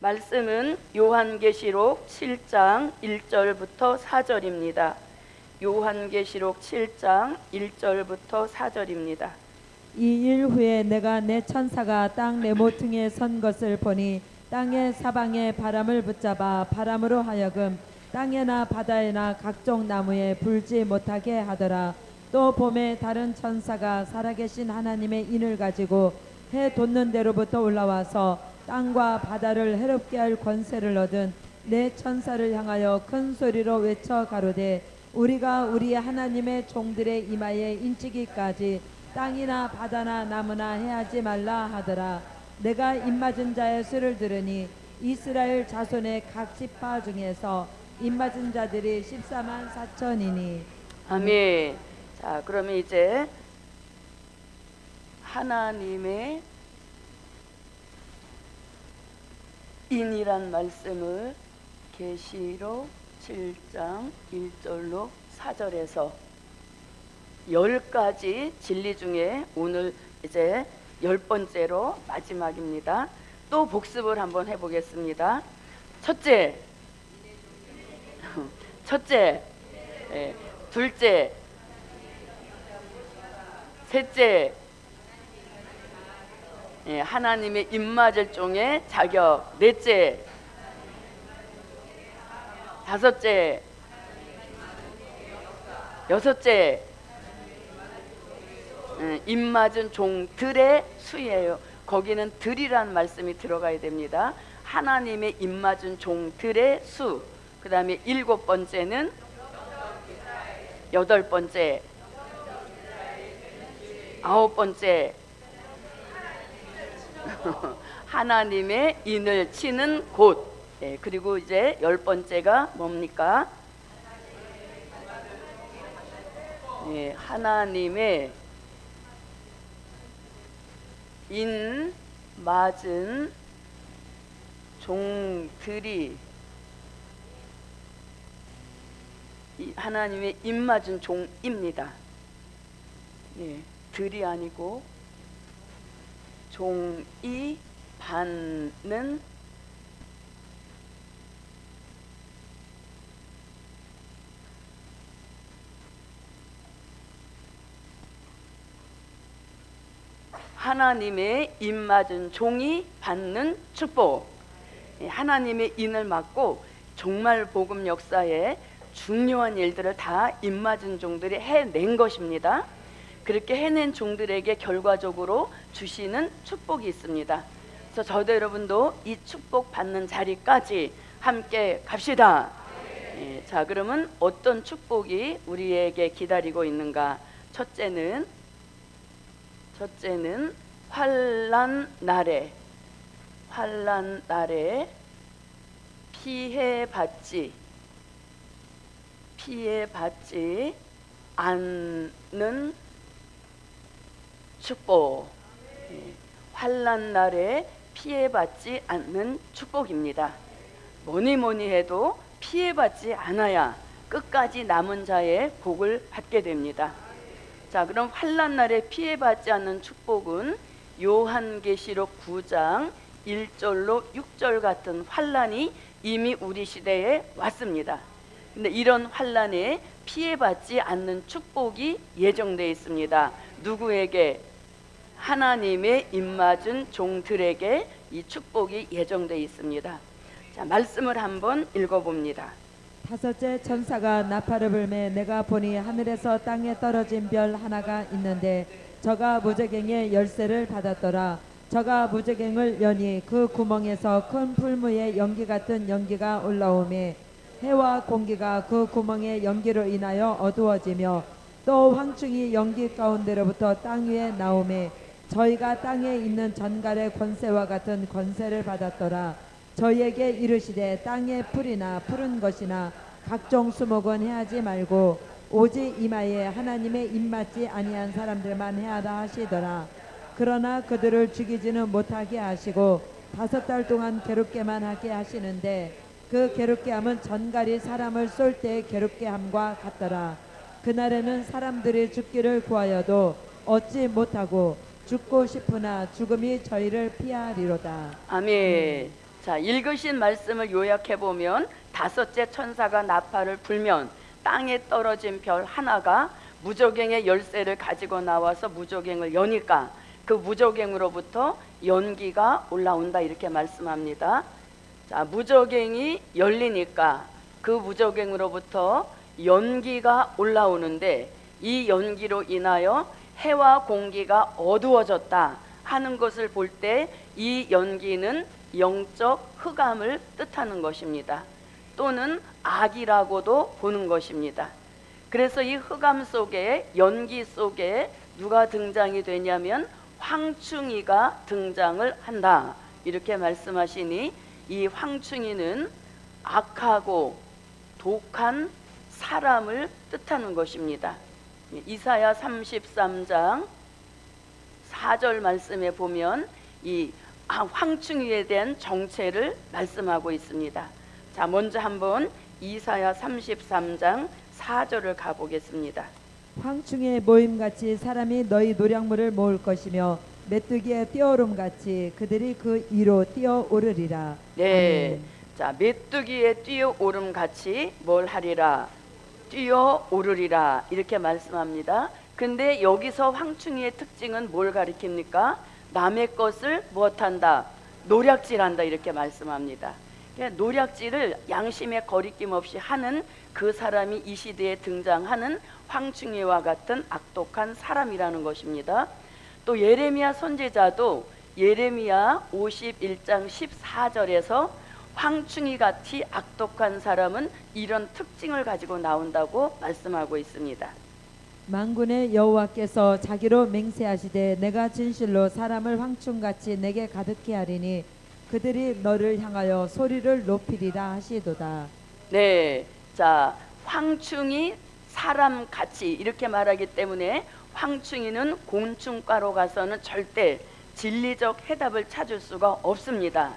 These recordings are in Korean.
말씀은 요한계시록 7장 1절부터 4절입니다. 요한계시록 7장 1절부터 4절입니다. 이 일 후에 내가 내 천사가 땅 내 모퉁이에 선 것을 보니 땅의 사방에 바람을 붙잡아 바람으로 하여금 땅에나 바다에나 각종 나무에 불지 못하게 하더라. 또 봄에 다른 천사가 살아계신 하나님의 인을 가지고 해 돋는 데로부터 올라와서 땅과 바다를 해롭게 할 권세를 얻은 내 천사를 향하여 큰 소리로 외쳐 가로되 우리가 우리 하나님의 종들의 이마에 인치기까지 땅이나 바다나 나무나 해하지 말라 하더라. 내가 입맞은 자의 수를 들으니 이스라엘 자손의 각 지파 중에서 입맞은 자들이 14만 4천이니. 아멘. 자, 그러면 이제 하나님의 인이란 말씀을 계시록 7장 1절로 4절에서 10가지 진리 중에 오늘 이제 10번째로 마지막입니다. 또 복습을 한번 해보겠습니다. 첫째, 둘째, 셋째, 하나님의 입맞을 종의 자격. 넷째, 다섯째, 여섯째, 입맞은 종들의 수예요. 거기는 들이란 말씀이 들어가야 됩니다. 하나님의 입맞은 종들의 수. 그 다음에 7번째는, 8번째, 9번째, 하나님의 인을 치는 곳. 그리고 이제 10번째가 뭡니까? 하나님의 인 맞은 종들이, 하나님의 인 맞은 종입니다. 들이 아니고 종이 받는 하나님의 인 맞은 종이 받는 축복. 하나님의 인을 맞고 종말 복음 역사에 중요한 일들을 다 인 맞은 종들이 해낸 것입니다. 그렇게 해낸 종들에게 결과적으로 주시는 축복이 있습니다. 그래서 저도 여러분도 이 축복 받는 자리까지 함께 갑시다. 자, 그러면 어떤 축복이 우리에게 기다리고 있는가? 첫째는 환난 날에 피해받지 않는 축복. 환난 날에 피해받지 않는 축복입니다. 뭐니 해도 피해받지 않아야 끝까지 남은 자의 복을 받게 됩니다. 자, 그럼 환난 날에 피해받지 않는 축복은 요한계시록 9장 1절로 6절 같은 환난이 이미 우리 시대에 왔습니다. 근데 이런 환난에 피해받지 않는 축복이 예정되어 있습니다. 누구에게? 하나님의 입맞은 종들에게 이 축복이 예정되어 있습니다. 자, 말씀을 한번 읽어봅니다. 다섯째 천사가 나팔을 불매 내가 보니 하늘에서 땅에 떨어진 별 하나가 있는데 저가 무저갱의 열쇠를 받았더라. 저가 무저갱을 여니 그 구멍에서 큰 풀무에 연기 같은 연기가 올라오매 해와 공기가 그 구멍의 연기로 인하여 어두워지며 또 황충이 연기 가운데로부터 땅 위에 나오매 저희가 땅에 있는 전갈의 권세와 같은 권세를 받았더라. 저희에게 이르시되 땅의 풀이나 푸른 것이나 각종 수목은 해하지 말고 오직 이마에 하나님의 입맞지 아니한 사람들만 해하라 하시더라. 그러나 그들을 죽이지는 못하게 하시고 5달 동안 괴롭게만 하게 하시는데 그 괴롭게 함은 전갈이 사람을 쏠 때 괴롭게 함과 같더라. 그날에는 사람들이 죽기를 구하여도 얻지 못하고 죽고 싶으나 죽음이 저희를 피하리로다. 아멘. 자, 읽으신 말씀을 요약해 보면 다섯째 천사가 나팔을 불면 땅에 떨어진 별 하나가 무저갱의 열쇠를 가지고 나와서 무저갱을 여니까 그 무저갱으로부터 연기가 올라온다 이렇게 말씀합니다. 자, 무저갱이 열리니까 그 무저갱으로부터 연기가 올라오는데 이 연기로 인하여 해와 공기가 어두워졌다 하는 것을 볼 때 이 연기는 영적 흑암을 뜻하는 것입니다. 또는 악이라고도 보는 것입니다. 그래서 이 흑암 속에, 연기 속에 누가 등장이 되냐면 황충이가 등장을 한다 이렇게 말씀하시니, 이 황충이는 악하고 독한 사람을 뜻하는 것입니다. 이사야 33장 4절 말씀에 보면 이 황충이에 대한 정체를 말씀하고 있습니다. 자, 먼저 한번 이사야 33장 4절을 가보겠습니다. 황충의 모임같이 사람이 너희 노량물을 모을 것이며 메뚜기의 뛰어오름같이 그들이 그 위로 뛰어오르리라. 네, 아멘. 자, 메뚜기의 뛰어오름 같이 뭘 하리라? 뛰어오르리라 이렇게 말씀합니다. 근데 여기서 황충이의 특징은 뭘 가리킵니까? 남의 것을 무엇한다? 노략질한다 이렇게 말씀합니다. 노략질을 양심의 거리낌 없이 하는 그 사람이 이 시대에 등장하는 황충이와 같은 악독한 사람이라는 것입니다. 또 예레미야 선지자도 예레미야 51장 14절에서 황충이 같이 악독한 사람은 이런 특징을 가지고 나온다고 말씀하고 있습니다. 만군의 여호와께서 자기로 맹세하시되 내가 진실로 사람을 황충같이 내게 가득히 하리니 그들이 너를 향하여 소리를 높이리라 하시도다. 네, 자, 황충이 사람같이 이렇게 말하기 때문에 황충이는 곤충과로 가서는 절대 진리적 해답을 찾을 수가 없습니다.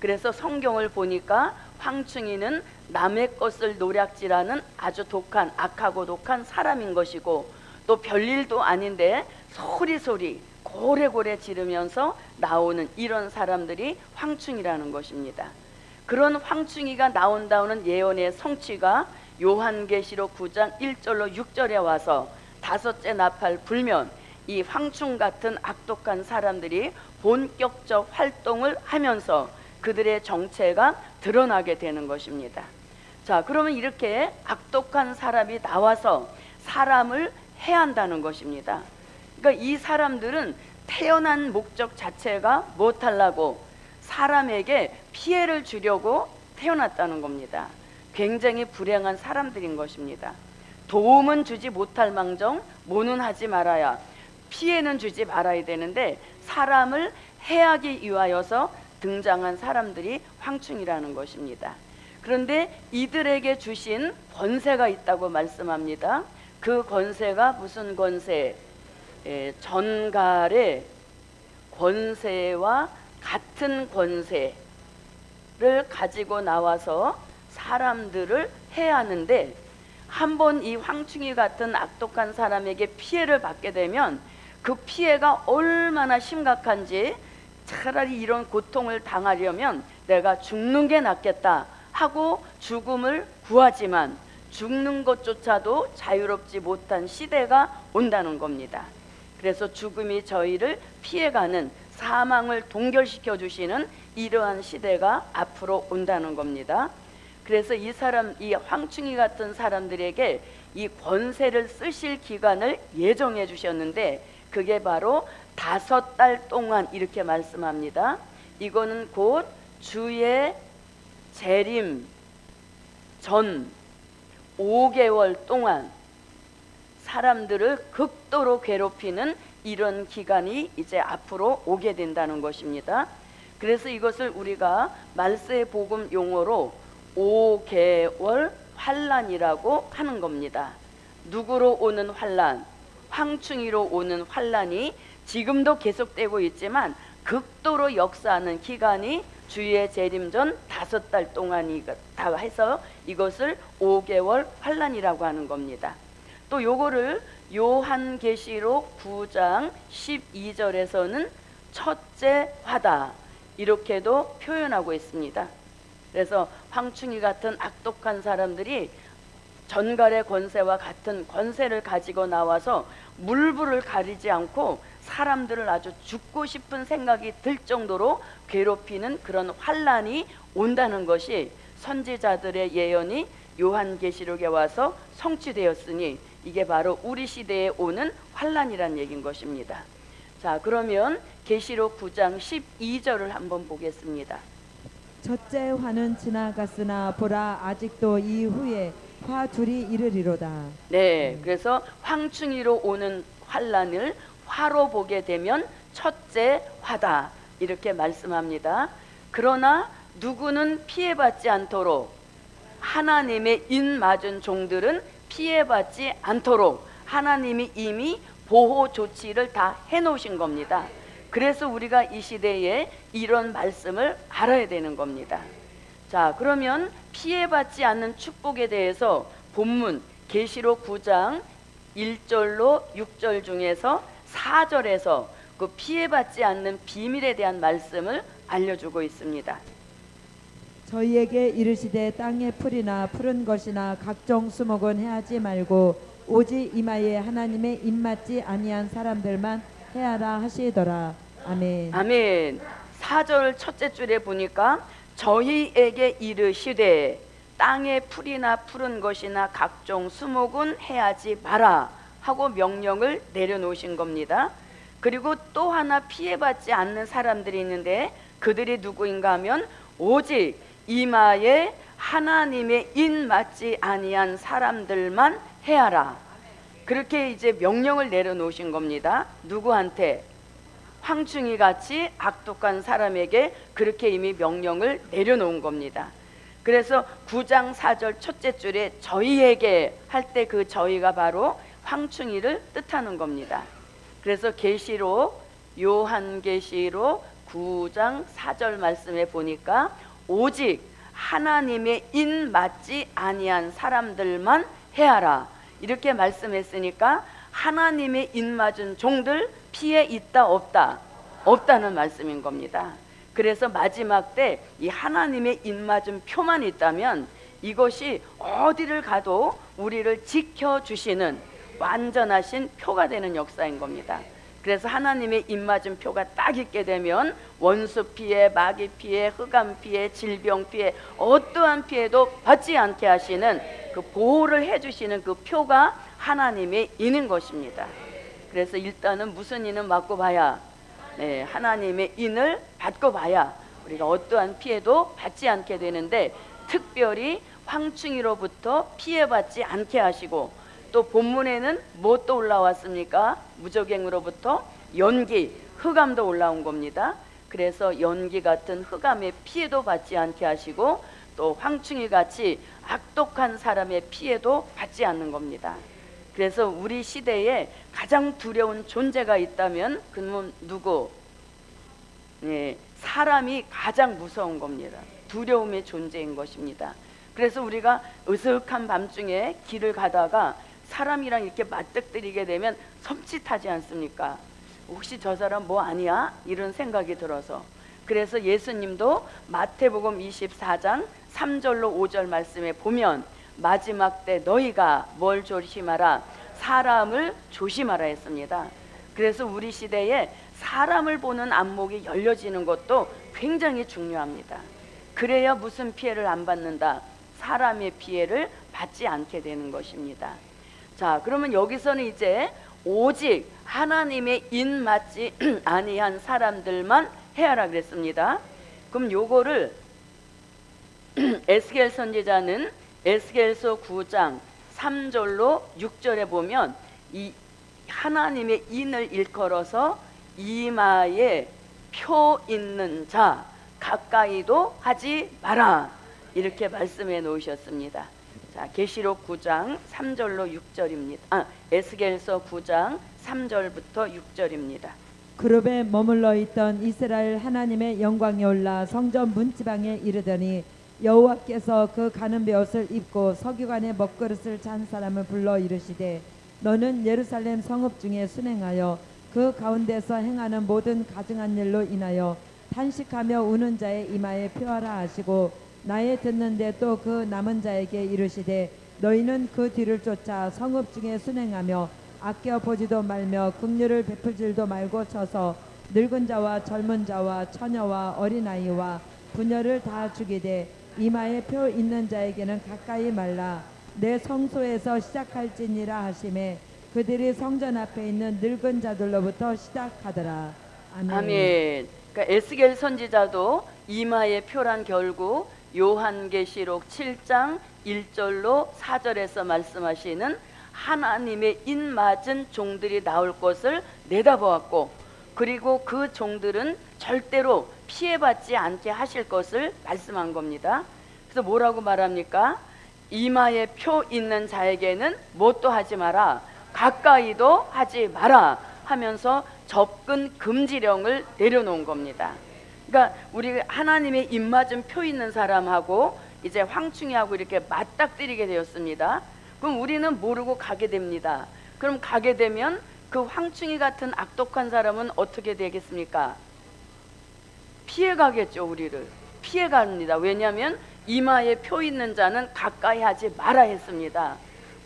그래서 성경을 보니까 황충이는 남의 것을 노략질하는 아주 독한, 악하고 독한 사람인 것이고, 또 별일도 아닌데 소리소리 고래고래 지르면서 나오는 이런 사람들이 황충이라는 것입니다. 그런 황충이가 나온다는 예언의 성취가 요한계시록 9장 1절로 6절에 와서 다섯째 나팔 불면 이 황충 같은 악독한 사람들이 본격적 활동을 하면서 그들의 정체가 드러나게 되는 것입니다. 자, 그러면 이렇게 악독한 사람이 나와서 사람을 해한다는 것입니다. 그러니까 이 사람들은 태어난 목적 자체가 못하려고 사람에게 피해를 주려고 태어났다는 겁니다. 굉장히 불행한 사람들인 것입니다. 도움은 주지 못할 망정 모는 하지 말아야, 피해는 주지 말아야 되는데 사람을 해하기 위하여서 등장한 사람들이 황충이라는 것입니다. 그런데 이들에게 주신 권세가 있다고 말씀합니다. 그 권세가 무슨 권세? 전갈의 권세와 같은 권세를 가지고 나와서 사람들을 해하는데, 한번 이 황충이 같은 악독한 사람에게 피해를 받게 되면 그 피해가 얼마나 심각한지, 차라리 이런 고통을 당하려면 내가 죽는 게 낫겠다 하고 죽음을 구하지만 죽는 것조차도 자유롭지 못한 시대가 온다는 겁니다. 그래서 죽음이 저희를 피해가는, 사망을 동결시켜 주시는 이러한 시대가 앞으로 온다는 겁니다. 그래서 이 황충이 같은 사람들에게 이 권세를 쓰실 기간을 예정해 주셨는데, 그게 바로 5달 동안 이렇게 말씀합니다. 이거는 곧 주의 재림 전 5개월 동안 사람들을 극도로 괴롭히는 이런 기간이 이제 앞으로 오게 된다는 것입니다. 그래서 이것을 우리가 말세의 복음 용어로 5개월 환란이라고 하는 겁니다. 누구로 오는 환란? 황충이로 오는 환란이 지금도 계속되고 있지만 극도로 역사하는 기간이 주의 재림 전 5달 동안이다 해서 이것을 5개월 환란이라고 하는 겁니다. 또 요거를 요한계시록 9장 12절에서는 첫째 화다, 이렇게도 표현하고 있습니다. 그래서 황충이 같은 악독한 사람들이 전갈의 권세와 같은 권세를 가지고 나와서 물불을 가리지 않고 사람들을 아주 죽고 싶은 생각이 들 정도로 괴롭히는 그런 환난이 온다는 것이 선지자들의 예언이 요한계시록에 와서 성취되었으니 이게 바로 우리 시대에 오는 환난이란 얘기인 것입니다. 자, 그러면 계시록 9장 12절을 한번 보겠습니다. 첫째 화는 지나갔으나 보라 아직도 이후에 화 둘이 이르리로다. 네, 그래서 황충이로 오는 환난을 화로 보게 되면 첫째 화다 이렇게 말씀합니다. 그러나 누구는 피해받지 않도록 하나님의 인 맞은 종들은 피해받지 않도록 하나님이 이미 보호 조치를 다 해놓으신 겁니다. 그래서 우리가 이 시대에 이런 말씀을 알아야 되는 겁니다. 자, 그러면 피해받지 않는 축복에 대해서 본문 계시록 9장 1절로 6절 중에서 4절에서 그 피해받지 않는 비밀에 대한 말씀을 알려주고 있습니다. 저희에게 이르시되 땅의 풀이나 푸른 것이나 각종 수목은 해하지 말고 오직 이마에 하나님의 입맞지 아니한 사람들만 해하라 하시더라. 아멘. 아멘. 4절 첫째 줄에 보니까 저희에게 이르시되 땅의 풀이나 푸른 것이나 각종 수목은 해하지 마라 하고 명령을 내려놓으신 겁니다. 그리고 또 하나 피해받지 않는 사람들이 있는데 그들이 누구인가 하면 오직 이마에 하나님의 인 맞지 아니한 사람들만 해하라. 그렇게 이제 명령을 내려놓으신 겁니다. 누구한테? 황충이 같이 악독한 사람에게 그렇게 이미 명령을 내려놓은 겁니다. 그래서 9장 4절 첫째 줄에 저희에게 할 때 그 저희가 바로 황충이를 뜻하는 겁니다. 그래서 계시록 요한계시록 9장 4절 말씀에 보니까 오직 하나님의 인 맞지 아니한 사람들만 해하라 이렇게 말씀했으니까 하나님의 인 맞은 종들 피해 있다 없다? 없다는 말씀인 겁니다. 그래서 마지막 때 이 하나님의 인 맞은 표만 있다면 이것이 어디를 가도 우리를 지켜주시는 완전하신 표가 되는 역사인 겁니다. 그래서 하나님의 입맞은 표가 딱 있게 되면 원수 피해, 마귀 피해, 흑암 피해, 질병 피해 어떠한 피해도 받지 않게 하시는 그 보호를 해주시는 그 표가 하나님의 인인 것입니다. 그래서 일단은 무슨 인을 맞고 봐야 하나님의 인을 받고 봐야 우리가 어떠한 피해도 받지 않게 되는데 특별히 황충이로부터 피해받지 않게 하시고 또 본문에는 뭐 또 올라왔습니까? 무저갱으로부터 연기, 흑암도 올라온 겁니다. 그래서 연기 같은 흑암의 피해도 받지 않게 하시고 또 황충이 같이 악독한 사람의 피해도 받지 않는 겁니다. 그래서 우리 시대에 가장 두려운 존재가 있다면 그는 누구? 사람이 가장 무서운 겁니다. 두려움의 존재인 것입니다. 그래서 우리가 으슥한 밤중에 길을 가다가 사람이랑 이렇게 맞닥뜨리게 되면 섬찟하지 않습니까? 혹시 저 사람 뭐 아니야? 이런 생각이 들어서 그래서 예수님도 마태복음 24장 3절로 5절 말씀에 보면 마지막 때 너희가 뭘 조심하라? 사람을 조심하라 했습니다. 그래서 우리 시대에 사람을 보는 안목이 열려지는 것도 굉장히 중요합니다. 그래야 무슨 피해를 안 받는다? 사람의 피해를 받지 않게 되는 것입니다. 자, 그러면 여기서는 이제 오직 하나님의 인 맞지 아니한 사람들만 해야라 그랬습니다. 그럼 요거를 에스겔 선지자는 에스겔서 9장 3절로 6절에 보면 이 하나님의 인을 일컬어서 이마에 표 있는 자 가까이도 하지 마라 이렇게 말씀해 놓으셨습니다. 자, 계시록 9장 3절로 6절입니다. 에스겔서 9장 3절부터 6절입니다. 그룹에 머물러 있던 이스라엘 하나님의 영광이 올라 성전 문지방에 이르더니 여호와께서 그 가는 베옷을 입고 서기관의 먹그릇을 찬 사람을 불러 이르시되 너는 예루살렘 성읍 중에 순행하여 그 가운데서 행하는 모든 가증한 일로 인하여 탄식하며 우는 자의 이마에 표하라 하시고 나의 듣는데 또 그 남은 자에게 이르시되 너희는 그 뒤를 쫓아 성읍 중에 순행하며 아껴 보지도 말며 긍휼을 베풀 줄도 말고 쳐서 늙은 자와 젊은 자와 처녀와 어린아이와 부녀를 다 죽이되 이마에 표 있는 자에게는 가까이 말라 내 성소에서 시작할지니라 하시매 그들이 성전 앞에 있는 늙은 자들로부터 시작하더라. 아멘. 아멘. 그러니까 에스겔 선지자도 이마의 표란 결국 요한계시록 7장 1절로 4절에서 말씀하시는 하나님의 인맞은 종들이 나올 것을 내다보았고, 그리고 그 종들은 절대로 피해받지 않게 하실 것을 말씀한 겁니다. 그래서 뭐라고 말합니까? 이마에 표 있는 자에게는 뭣도 하지 마라, 가까이도 하지 마라 하면서 접근 금지령을 내려놓은 겁니다. 그러니까 우리 하나님의 입맞은 표 있는 사람하고 이제 황충이하고 이렇게 맞닥뜨리게 되었습니다. 그럼 우리는 모르고 가게 됩니다. 그럼 가게 되면 그 황충이 같은 악독한 사람은 어떻게 되겠습니까? 피해가겠죠. 우리를 피해갑니다. 왜냐하면 이마에 표 있는 자는 가까이 하지 마라 했습니다.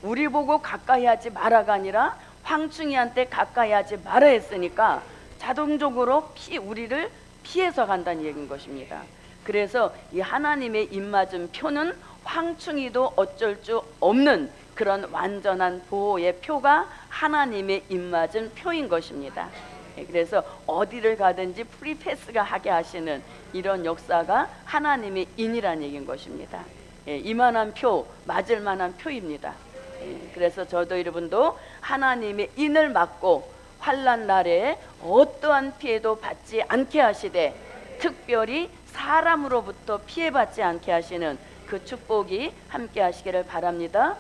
우리 보고 가까이 하지 마라가 아니라 황충이한테 가까이 하지 마라 했으니까 자동적으로 우리를 피해서 간다는 얘기인 것입니다. 그래서 이 하나님의 입맞은 표는 황충이도 어쩔 수 없는 그런 완전한 보호의 표가 하나님의 입맞은 표인 것입니다. 그래서 어디를 가든지 프리패스가 하게 하시는 이런 역사가 하나님의 인이라는 얘기인 것입니다. 이만한 표, 맞을 만한 표입니다. 그래서 저도 여러분도 하나님의 인을 맞고 환난 날에 어떠한 피해도 받지 않게 하시되 특별히 사람으로부터 피해받지 않게 하시는 그 축복이 함께 하시기를 바랍니다.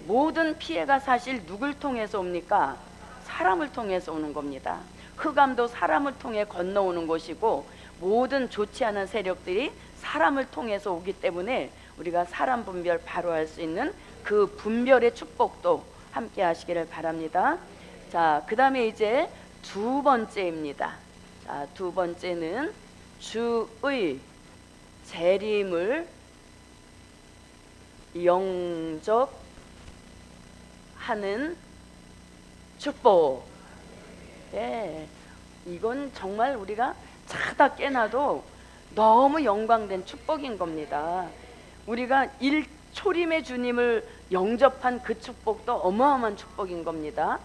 모든 피해가 사실 누굴 통해서 옵니까? 사람을 통해서 오는 겁니다. 흑암도 사람을 통해 건너오는 것이고 모든 좋지 않은 세력들이 사람을 통해서 오기 때문에 우리가 사람 분별 바로 할 수 있는 그 분별의 축복도 함께 하시기를 바랍니다. 자, 그 다음에 이제 두 번째입니다. 자, 두 번째는 주의 재림을 영접하는 축복. 이건 정말 우리가 자다 깨나도 너무 영광된 축복인 겁니다. 우리가 초림의 주님을 영접한 그 축복도 어마어마한 축복인 겁니다.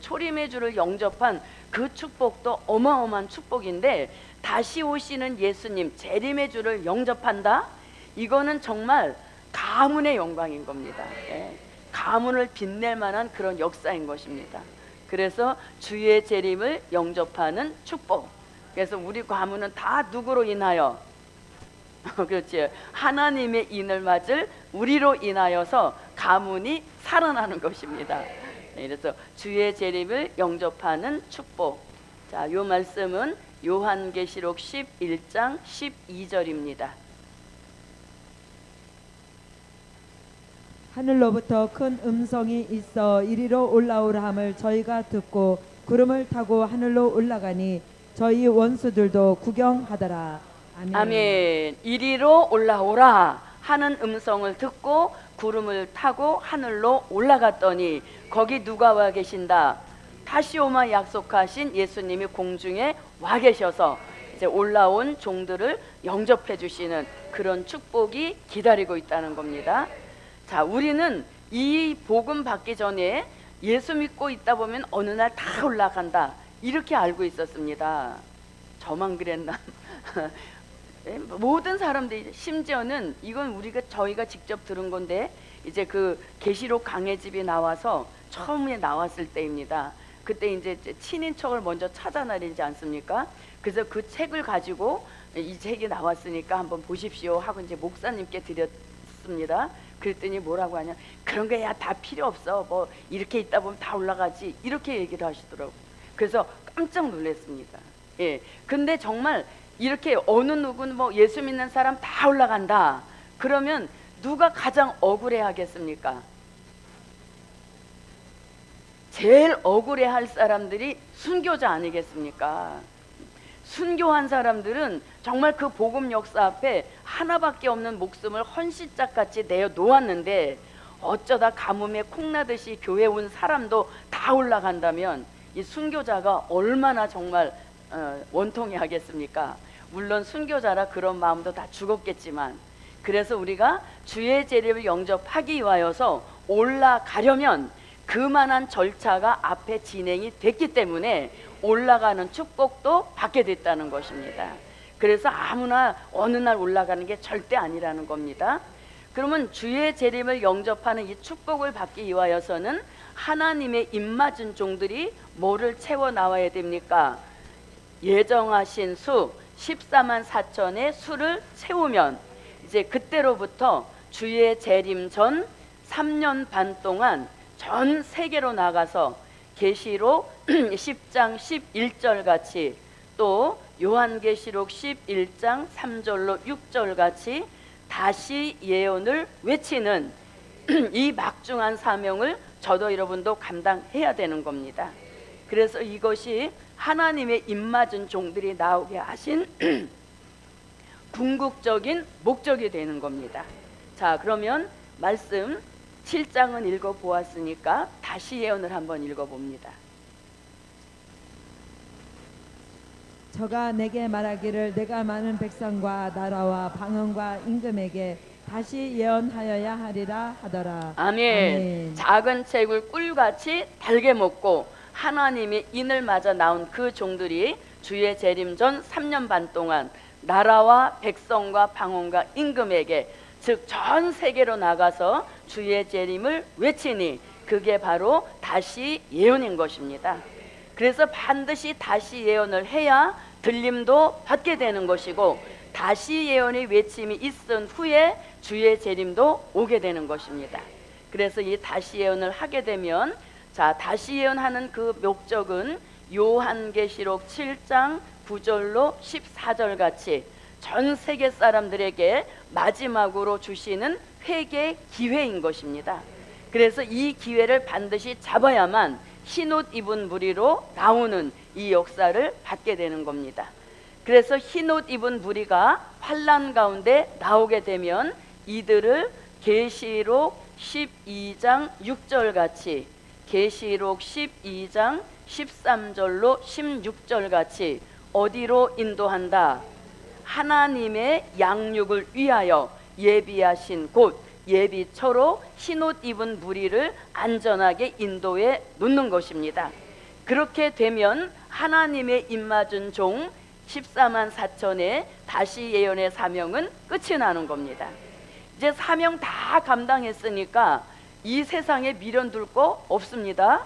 초림의 주를 영접한 그 축복도 어마어마한 축복인데 다시 오시는 예수님 재림의 주를 영접한다? 이거는 정말 가문의 영광인 겁니다. 가문을 빛낼 만한 그런 역사인 것입니다. 그래서 주의 재림을 영접하는 축복. 그래서 우리 가문은 다 누구로 인하여? 그렇지, 하나님의 인을 맞을 우리로 인하여서 가문이 살아나는 것입니다. 그래서 주의 재림을 영접하는 축복. 자, 요 말씀은 요한계시록 11장 12절입니다. 하늘로부터 큰 음성이 있어 이리로 올라오라 함을 저희가 듣고 구름을 타고 하늘로 올라가니 저희 원수들도 구경하더라. 아멘. 아멘. 이리로 올라오라 하는 음성을 듣고 구름을 타고 하늘로 올라갔더니 거기 누가 와 계신다? 다시 오마 약속하신 예수님이 공중에 와 계셔서 이제 올라온 종들을 영접해 주시는 그런 축복이 기다리고 있다는 겁니다. 자, 우리는 이 복음 받기 전에 예수 믿고 있다 보면 어느 날 다 올라간다 이렇게 알고 있었습니다. 저만 그랬나? 모든 사람들이, 심지어는 이건 저희가 직접 들은 건데 이제 그 계시록 강해집이 나와서 처음에 나왔을 때입니다. 그때 이제 친인척을 먼저 찾아내리지 않습니까? 그래서 그 책을 가지고 이 책이 나왔으니까 한번 보십시오 하고 이제 목사님께 드렸습니다. 그랬더니 뭐라고 하냐, 그런 게 야 다 필요 없어, 뭐 이렇게 있다 보면 다 올라가지, 이렇게 얘기를 하시더라고. 그래서 깜짝 놀랐습니다. 근데 정말 이렇게 어느 누구는 뭐 예수 믿는 사람 다 올라간다 그러면 누가 가장 억울해 하겠습니까? 제일 억울해 할 사람들이 순교자 아니겠습니까? 순교한 사람들은 정말 그 복음 역사 앞에 하나밖에 없는 목숨을 헌신짝같이 내어 놓았는데 어쩌다 가뭄에 콩나듯이 교회 온 사람도 다 올라간다면 이 순교자가 얼마나 정말 원통해 하겠습니까? 물론 순교자라 그런 마음도 다 죽었겠지만, 그래서 우리가 주의 재림을 영접하기 위하여서 올라가려면 그만한 절차가 앞에 진행이 됐기 때문에 올라가는 축복도 받게 됐다는 것입니다. 그래서 아무나 어느 날 올라가는 게 절대 아니라는 겁니다. 그러면 주의 재림을 영접하는 이 축복을 받기 위하여서는 하나님의 입맞은 종들이 뭐를 채워 나와야 됩니까? 예정하신 수 14만 4천의 수를 채우면 이제 그때로부터 주의 재림 전 3년 반 동안 전 세계로 나가서 계시록 10장 11절 같이, 또 요한계시록 11장 3절로 6절 같이 다시 예언을 외치는 이 막중한 사명을 저도 여러분도 감당해야 되는 겁니다. 그래서 이것이 하나님의 입맞은 종들이 나오게 하신 궁극적인 목적이 되는 겁니다. 자, 그러면 말씀 7장은 읽어보았으니까 다시 예언을 한번 읽어봅니다. 저가 내게 말하기를 내가 많은 백성과 나라와 방언과 임금에게 다시 예언하여야 하리라 하더라. 아멘. 아멘. 작은 책을 꿀같이 달게 먹고 하나님의 인을 맞아 나온 그 종들이 주의 재림 전 3년 반 동안 나라와 백성과 방언과 임금에게, 즉 전 세계로 나가서 주의 재림을 외치니 그게 바로 다시 예언인 것입니다. 그래서 반드시 다시 예언을 해야 들림도 받게 되는 것이고, 다시 예언의 외침이 있은 후에 주의 재림도 오게 되는 것입니다. 그래서 이 다시 예언을 하게 되면, 자, 다시 예언하는 그 목적은 요한계시록 7장 9절로 14절 같이 전 세계 사람들에게 마지막으로 주시는 회개 기회인 것입니다. 그래서 이 기회를 반드시 잡아야만 흰옷 입은 무리로 나오는 이 역사를 받게 되는 겁니다. 그래서 흰옷 입은 무리가 환난 가운데 나오게 되면 이들을 계시록 12장 6절 같이, 계시록 12장 13절로 16절 같이 어디로 인도한다? 하나님의 양육을 위하여 예비하신 곳, 예비처로 흰옷 입은 무리를 안전하게 인도해 놓는 것입니다. 그렇게 되면 하나님의 입맞은 종 14만 4천의 다시 예언의 사명은 끝이 나는 겁니다. 이제 사명 다 감당했으니까 이 세상에 미련 둘 거 없습니다.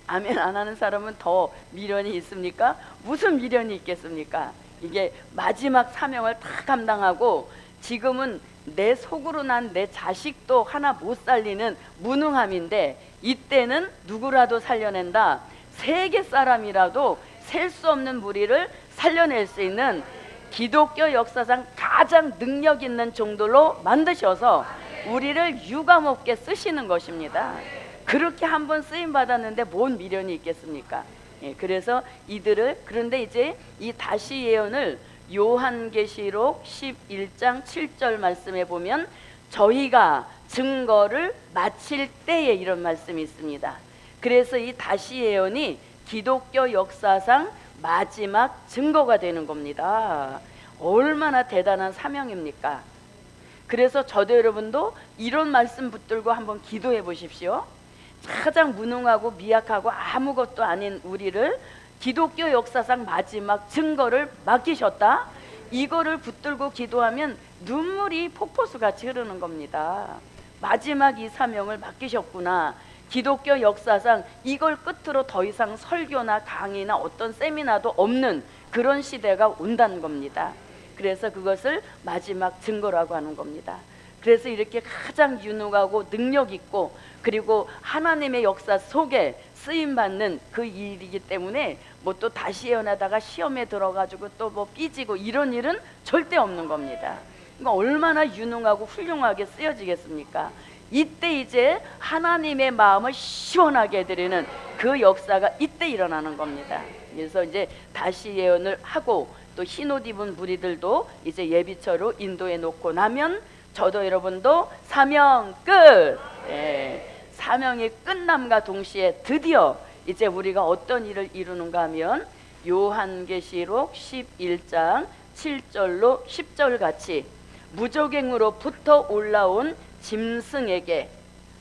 아멘 안 하는 사람은 더 미련이 있습니까? 무슨 미련이 있겠습니까? 이게 마지막 사명을 다 감당하고 지금은 내 속으로 난 내 자식도 하나 못 살리는 무능함인데, 이때는 누구라도 살려낸다. 세계 사람이라도 셀 수 없는 무리를 살려낼 수 있는 기독교 역사상 가장 능력 있는 종들로 만드셔서 우리를 유감없게 쓰시는 것입니다. 그렇게 한번 쓰임 받았는데 뭔 미련이 있겠습니까? 예, 그래서 이들을, 그런데 이제 이 다시 예언을 요한계시록 11장 7절 말씀에 보면 저희가 증거를 마칠 때에 이런 말씀이 있습니다. 그래서 이 다시 예언이 기독교 역사상 마지막 증거가 되는 겁니다. 얼마나 대단한 사명입니까? 그래서 저도 여러분도 이런 말씀 붙들고 한번 기도해 보십시오. 가장 무능하고 미약하고 아무것도 아닌 우리를 기독교 역사상 마지막 증거를 맡기셨다. 이거를 붙들고 기도하면 눈물이 폭포수같이 흐르는 겁니다. 마지막 이 사명을 맡기셨구나. 기독교 역사상 이걸 끝으로 더 이상 설교나 강의나 어떤 세미나도 없는 그런 시대가 온다는 겁니다. 그래서 그것을 마지막 증거라고 하는 겁니다. 그래서 이렇게 가장 유능하고 능력 있고 그리고 하나님의 역사 속에 쓰임받는 그 일이기 때문에 뭐 또 다시 예언하다가 시험에 들어가지고 또 뭐 삐지고 이런 일은 절대 없는 겁니다. 그러니까 얼마나 유능하고 훌륭하게 쓰여지겠습니까? 이때 이제 하나님의 마음을 시원하게 해드리는 그 역사가 이때 일어나는 겁니다. 그래서 이제 다시 예언을 하고 또 흰옷 입은 무리들도 이제 예비처로 인도해 놓고 나면 저도 여러분도 사명 끝. 사명이 끝남과 동시에 드디어 이제 우리가 어떤 일을 이루는가 하면 요한계시록 11장 7절로 10절 같이 무저갱으로부터 올라온 짐승에게,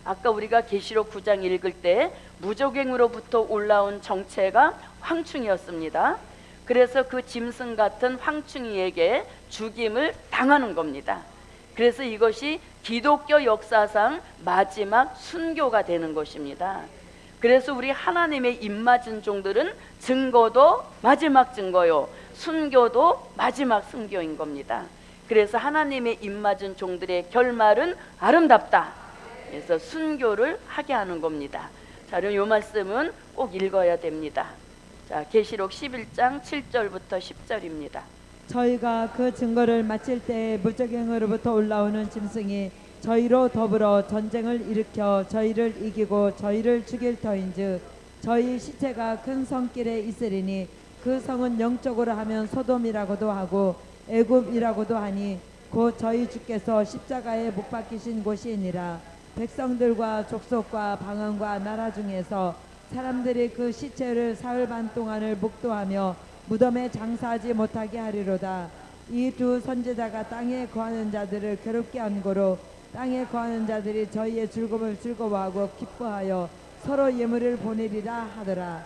아까 우리가 계시록 9장 읽을 때 무저갱으로부터 올라온 정체가 황충이었습니다. 그래서 그 짐승 같은 황충이에게 죽임을 당하는 겁니다. 그래서 이것이 기독교 역사상 마지막 순교가 되는 것입니다. 그래서 우리 하나님의 입맞은 종들은 증거도 마지막 증거요, 순교도 마지막 순교인 겁니다. 그래서 하나님의 입맞은 종들의 결말은 아름답다. 그래서 순교를 하게 하는 겁니다. 자, 그럼 이 말씀은 꼭 읽어야 됩니다. 자, 계시록 11장 7절부터 10절입니다. 저희가 그 증거를 마칠 때 무저갱으로부터 올라오는 짐승이 저희로 더불어 전쟁을 일으켜 저희를 이기고 저희를 죽일 터인즉 저희 시체가 큰 성길에 있으리니 그 성은 영적으로 하면 소돔이라고도 하고 애굽이라고도 하니 곧 저희 주께서 십자가에 못 박히신 곳이니라. 백성들과 족속과 방언과 나라 중에서 사람들이 그 시체를 사흘 반 동안을 목도하며 무덤에 장사하지 못하게 하리로다. 이 두 선지자가 땅에 거하는 자들을 괴롭게 한 고로 땅에 거하는 자들이 저희의 즐거움을 즐거워하고 기뻐하여 서로 예물을 보내리라 하더라.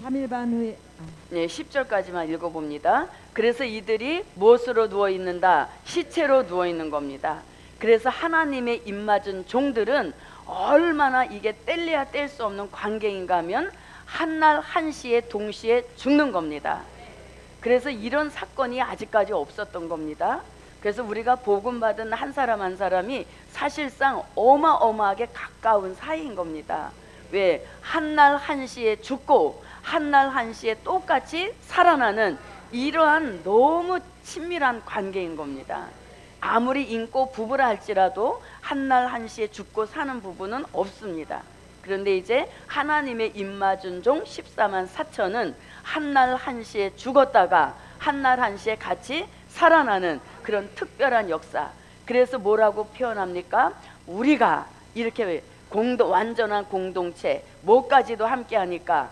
3일 반 후에 10절까지만 읽어봅니다. 그래서 이들이 무엇으로 누워있는다? 시체로 누워있는 겁니다. 그래서 하나님의 입맞은 종들은 얼마나 이게 뗄래야 뗄 수 없는 관계인가 하면 한날 한시에 동시에 죽는 겁니다. 그래서 이런 사건이 아직까지 없었던 겁니다. 그래서 우리가 복음 받은 한 사람 한 사람이 사실상 어마어마하게 가까운 사이인 겁니다. 왜? 한날 한시에 죽고 한날 한시에 똑같이 살아나는 이러한 너무 친밀한 관계인 겁니다. 아무리 인고 부부라 할지라도 한날 한시에 죽고 사는 부부는 없습니다. 그런데 이제 하나님의 입맞은 종 14만 4천은 한날 한시에 죽었다가 한날 한시에 같이 살아나는 그런 특별한 역사. 그래서 뭐라고 표현합니까? 우리가 이렇게 완전한 공동체, 뭐까지도 함께 하니까,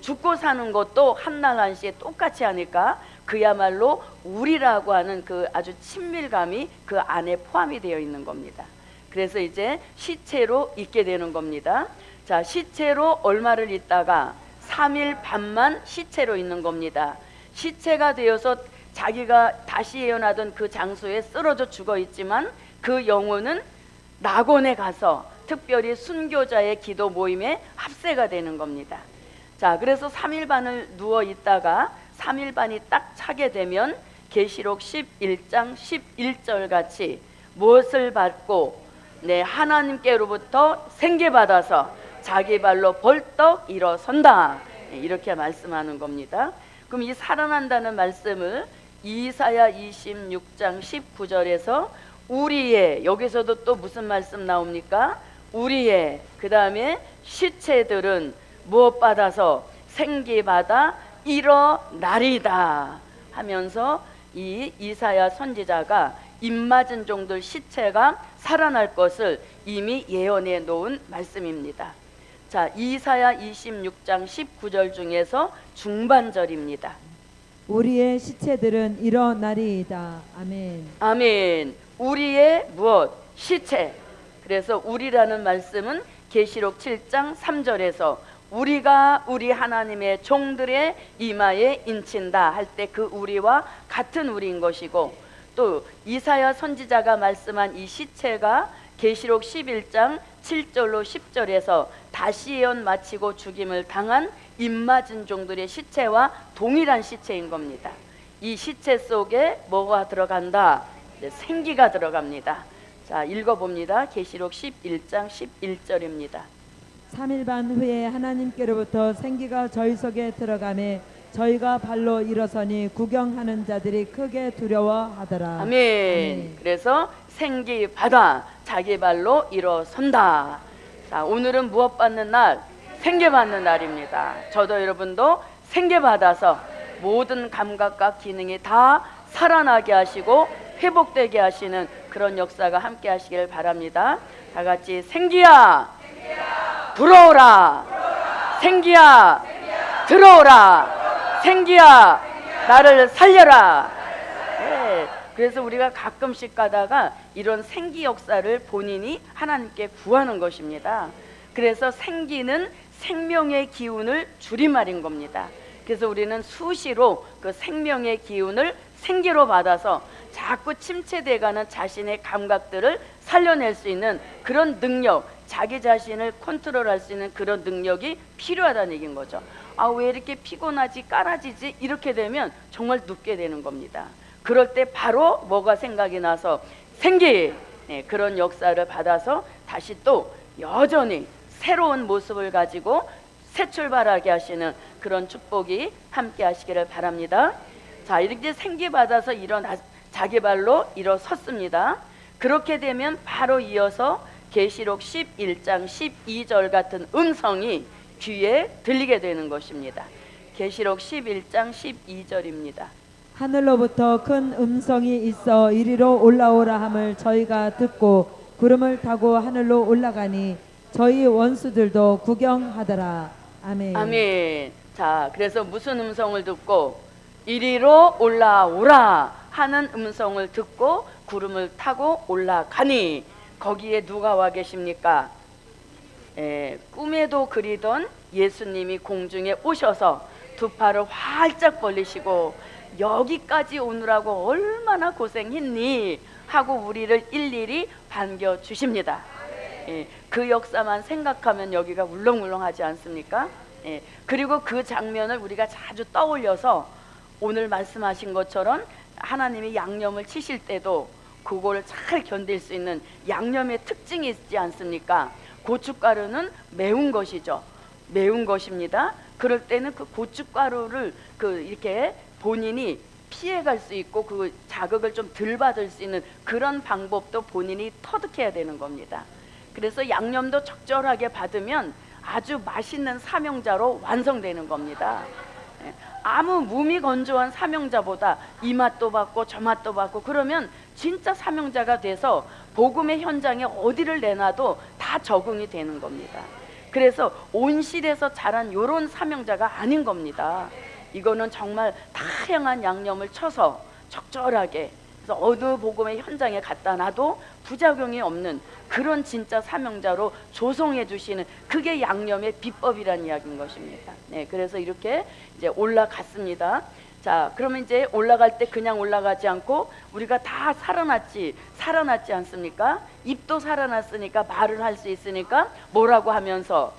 죽고 사는 것도 한날 한시에 똑같이 하니까 그야말로 우리라고 하는 그 아주 친밀감이 그 안에 포함이 되어 있는 겁니다. 그래서 이제 시체로 있게 되는 겁니다. 자, 시체로 얼마를 있다가 3일 반만 시체로 있는 겁니다. 시체가 되어서 자기가 다시 예언하던 그 장소에 쓰러져 죽어 있지만 그 영혼은 낙원에 가서 특별히 순교자의 기도 모임에 합세가 되는 겁니다. 자, 그래서 3일 반을 누워 있다가 3일 반이 딱 차게 되면 계시록 11장 11절 같이 무엇을 받고 하나님께로부터 생계받아서 자기 발로 벌떡 일어선다, 이렇게 말씀하는 겁니다. 그럼 이 살아난다는 말씀을 이사야 26장 19절에서 우리의, 여기서도 또 무슨 말씀 나옵니까? 우리의, 그 다음에 시체들은 무엇 받아서 생기받아 일어나리다 하면서 이 이사야 선지자가 입맞은 종들 시체가 살아날 것을 이미 예언해 놓은 말씀입니다. 자, 이사야 26장 19절 중에서 중반절입니다. 우리의 시체들은 일어나리이다. 아멘. 아멘. 우리의 무엇? 시체. 그래서 우리라는 말씀은 계시록 7장 3절에서 우리가 우리 하나님의 종들의 이마에 인친다 할 때 그 우리와 같은 우리인 것이고, 또 이사야 선지자가 말씀한 이 시체가 계시록 11장 7절로 10절에서 다시 예언 마치고 죽임을 당한 입맞은 종들의 시체와 동일한 시체인 겁니다. 이 시체 속에 뭐가 들어간다? 생기가 들어갑니다. 자, 읽어봅니다. 계시록 11장 11절입니다. 3일 반 후에 하나님께로부터 생기가 저희 속에 들어가매 저희가 발로 일어서니 구경하는 자들이 크게 두려워하더라. 아멘. 그래서 생기 받아 자기 발로 일어선다. 자, 오늘은 무엇 받는 날? 생기 받는 날입니다. 저도 여러분도 생계받아서 모든 감각과 기능이 다 살아나게 하시고 회복되게 하시는 그런 역사가 함께 하시길 바랍니다. 다 같이 생기야 들어오라. 생기야 들어오라. 생기야 나를 살려라. 네, 그래서 우리가 가끔씩 가다가 이런 생기 역사를 본인이 하나님께 구하는 것입니다. 그래서 생기는 생명의 기운을 줄임말인 겁니다. 그래서 우리는 수시로 그 생명의 기운을 생기로 받아서 자꾸 침체돼가는 자신의 감각들을 살려낼 수 있는 그런 능력, 자기 자신을 컨트롤할 수 있는 그런 능력이 필요하다는 얘기인 거죠. 아, 왜 이렇게 피곤하지, 깔아지지? 이렇게 되면 정말 눕게 되는 겁니다. 그럴 때 바로 뭐가 생각이 나서 생기, 네, 그런 역사를 받아서 다시 또 여전히 새로운 모습을 가지고 새 출발하게 하시는 그런 축복이 함께 하시기를 바랍니다. 자, 이렇게 생기 받아서 자기 발로 일어섰습니다. 그렇게 되면 바로 이어서 계시록 11장 12절 같은 음성이 귀에 들리게 되는 것입니다. 계시록 11장 12절입니다. 하늘로부터 큰 음성이 있어 이리로 올라오라 함을 저희가 듣고 구름을 타고 하늘로 올라가니 저희 원수들도 구경하더라. 아멘. 아멘. 자, 그래서 무슨 음성을 듣고 이리로 올라오라 하는 음성을 듣고 구름을 타고 올라가니 거기에 누가 와 계십니까? 꿈에도 그리던 예수님이 공중에 오셔서 두 팔을 활짝 벌리시고 여기까지 오느라고 얼마나 고생했니 하고 우리를 일일이 반겨주십니다. 그 역사만 생각하면 여기가 울렁울렁하지 않습니까? 그리고 그 장면을 우리가 자주 떠올려서 오늘 말씀하신 것처럼 하나님이 양념을 치실 때도 그거를 잘 견딜 수 있는 양념의 특징이 있지 않습니까? 고춧가루는 매운 것이죠. 매운 것입니다. 그럴 때는 그 고춧가루를 이렇게 본인이 피해갈 수 있고 그 자극을 좀 덜 받을 수 있는 그런 방법도 본인이 터득해야 되는 겁니다. 그래서 양념도 적절하게 받으면 아주 맛있는 삼형자로 완성되는 겁니다. 아무 몸이 건조한 삼형자보다 이 맛도 받고 저 맛도 받고 그러면 진짜 삼형자가 돼서 복음의 현장에 어디를 내놔도 다 적응이 되는 겁니다. 그래서 온실에서 자란 요런 삼형자가 아닌 겁니다. 이거는 정말 다양한 양념을 쳐서 적절하게, 그래서 어느 복음의 현장에 갖다 놔도 부작용이 없는 그런 진짜 삼형자로 조성해 주시는 그게 양념의 비법이라는 이야기인 것입니다. 네, 그래서 이렇게 이제 올라갔습니다. 자, 그러면 이제 올라갈 때 그냥 올라가지 않고 우리가 다 살아났지 않습니까? 입도 살아났으니까 말을 할 수 있으니까 뭐라고 하면서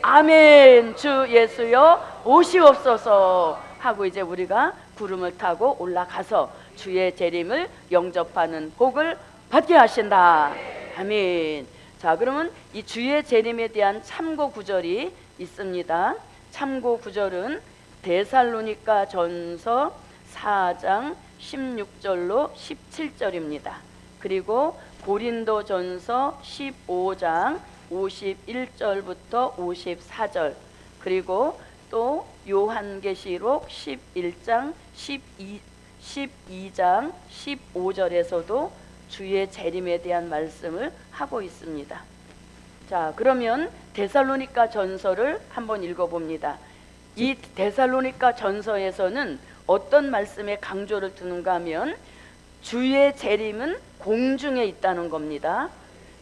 아멘 주 예수여 오시옵소서 하고 이제 우리가 구름을 타고 올라가서 주의 재림을 영접하는 복을 받게 하신다. 아멘. 자, 그러면 이 주의 재림에 대한 참고 구절이 있습니다. 참고 구절은 데살로니가 전서 4장 16절로 17절입니다. 그리고 고린도 전서 15장 51절부터 54절, 그리고 또 요한계시록 11장 12장 15절에서도 주의 재림에 대한 말씀을 하고 있습니다. 자, 그러면 데살로니가 전서를 한번 읽어봅니다. 이 데살로니가 전서에서는 어떤 말씀에 강조를 두는가 하면 주의 재림은 공중에 있다는 겁니다.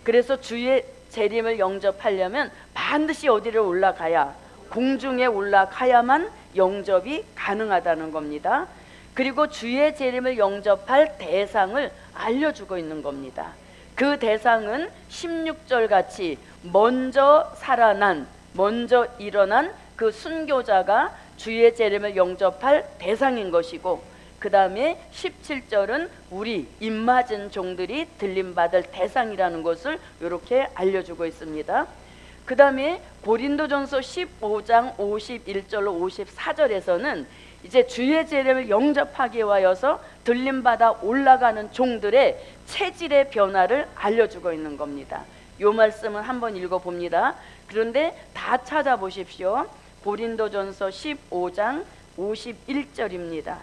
그래서 주의 재림을 영접하려면 반드시 어디를 올라가야, 공중에 올라가야만 영접이 가능하다는 겁니다. 그리고 주의 재림을 영접할 대상을 알려주고 있는 겁니다. 그 대상은 16절 같이 먼저 일어난 그 순교자가 주의 재림을 영접할 대상인 것이고, 그 다음에 17절은 우리 입맞은 종들이 들림받을 대상이라는 것을 이렇게 알려주고 있습니다. 그 다음에 고린도전서 15장 51절로 54절에서는 이제 주의 재림을 영접하기 위하여서 들림받아 올라가는 종들의 체질의 변화를 알려주고 있는 겁니다. 이 말씀을 한번 읽어봅니다. 그런데 다 찾아보십시오. 고린도전서 15장 51절입니다.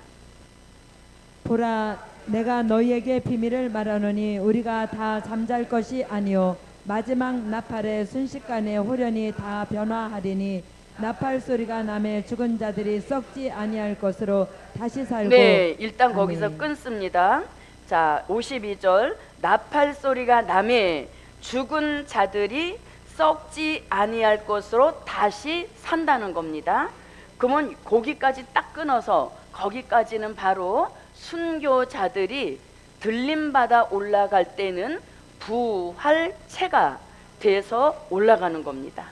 보라, 내가 너희에게 비밀을 말하노니 우리가 다 잠잘 것이 아니요 마지막 나팔의 순식간에 호련히 다 변화하리니 나팔 소리가 나매 죽은 자들이 썩지 아니할 것으로 다시 살고. 네, 일단 아멘. 거기서 끊습니다. 자, 52절 나팔 소리가 나매 죽은 자들이 썩지 아니할 것으로 다시 산다는 겁니다. 그러면 거기까지 딱 끊어서 거기까지는 바로 순교자들이 들림받아 올라갈 때는 부활체가 돼서 올라가는 겁니다.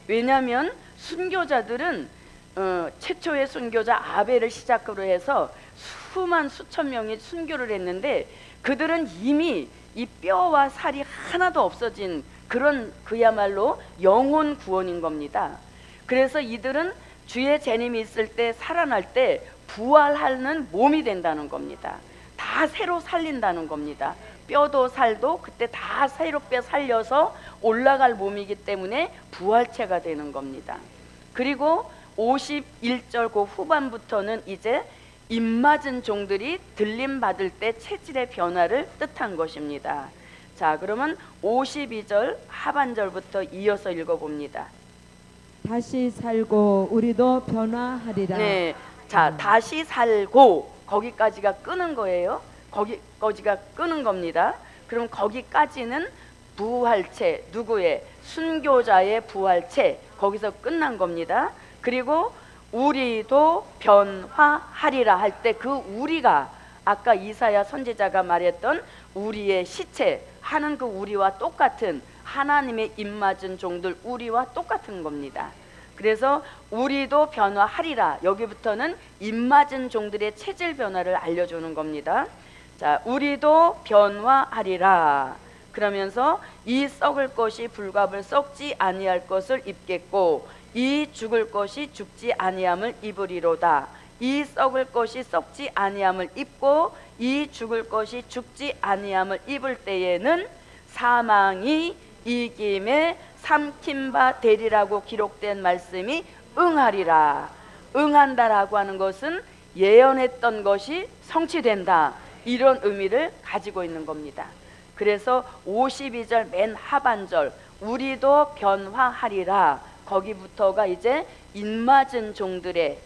왜냐하면 순교자들은 최초의 순교자 아벨을 시작으로 해서 수천 명이 순교를 했는데 그들은 이미 이 뼈와 살이 하나도 없어진 그런 그야말로 영혼 구원인 겁니다. 그래서 이들은 주의 재림이 있을 때 살아날 때 부활하는 몸이 된다는 겁니다. 다 새로 살린다는 겁니다. 뼈도 살도 그때 다 새롭게 살려서 올라갈 몸이기 때문에 부활체가 되는 겁니다. 그리고 51절 그 후반부터는 이제 입맞은 종들이 들림 받을 때 체질의 변화를 뜻한 것입니다. 자, 그러면 52절 하반절부터 이어서 읽어봅니다. 다시 살고 우리도 변화하리라. 네, 자, 다시 살고 거기까지가 끄는 거예요. 거기까지가 끄는 겁니다. 그럼 거기까지는 부활체, 누구의? 순교자의 부활체, 거기서 끝난 겁니다. 그리고 우리도 변화하리라 할 때 그 우리가 아까 이사야 선지자가 말했던 우리의 시체 하는 그 우리와 똑같은 하나님의 입맞은 종들 우리와 똑같은 겁니다. 그래서 우리도 변화하리라, 여기부터는 입맞은 종들의 체질 변화를 알려주는 겁니다. 자, 우리도 변화하리라 그러면서 이 썩을 것이 불갑을 썩지 아니할 것을 입겠고 이 죽을 것이 죽지 아니함을 입으리로다. 이 썩을 것이 썩지 아니함을 입고 이 죽을 것이 죽지 아니함을 입을 때에는 사망이 이김에 삼킨 바 되리라고 기록된 말씀이 응하리라. 응한다라고 하는 것은 예언했던 것이 성취된다, 이런 의미를 가지고 있는 겁니다. 그래서 52절 맨 하반절 우리도 변화하리라, 거기부터가 이제 입맞은 종들이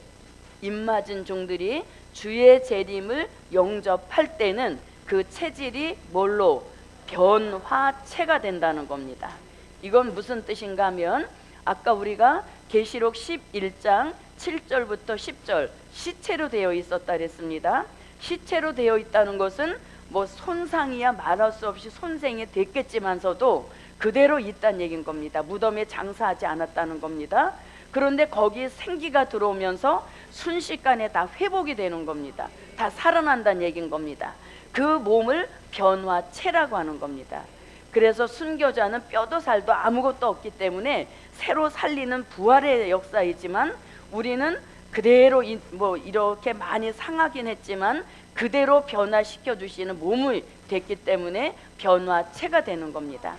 주의 재림을 영접할 때는 그 체질이 뭘로? 변화체가 된다는 겁니다. 이건 무슨 뜻인가 하면 아까 우리가 계시록 11장 7절부터 10절 시체로 되어 있었다 그랬습니다. 시체로 되어 있다는 것은 뭐 손상이야 말할 수 없이 손상이 됐겠지만서도 그대로 있다는 얘기인 겁니다. 무덤에 장사하지 않았다는 겁니다. 그런데 거기에 생기가 들어오면서 순식간에 다 회복이 되는 겁니다. 다 살아난다는 얘기인 겁니다. 그 몸을 변화체라고 하는 겁니다. 그래서 순교자는 뼈도 살도 아무것도 없기 때문에 새로 살리는 부활의 역사이지만 우리는 그대로 뭐 이렇게 많이 상하긴 했지만 그대로 변화시켜 주시는 몸이 됐기 때문에 변화체가 되는 겁니다.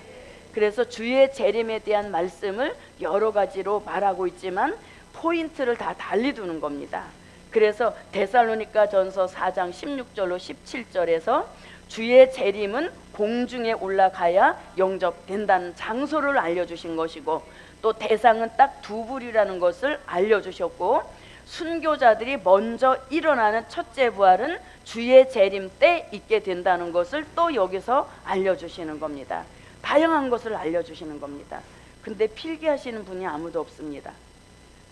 그래서 주의 재림에 대한 말씀을 여러 가지로 말하고 있지만 포인트를 다 달리 두는 겁니다. 그래서 데살로니가 전서 4장 16절로 17절에서 주의 재림은 공중에 올라가야 영접된다는 장소를 알려주신 것이고 또 대상은 딱 두 부류라는 것을 알려주셨고 순교자들이 먼저 일어나는 첫째 부활은 주의 재림 때 있게 된다는 것을 또 여기서 알려주시는 겁니다. 다양한 것을 알려주시는 겁니다. 근데 필기하시는 분이 아무도 없습니다.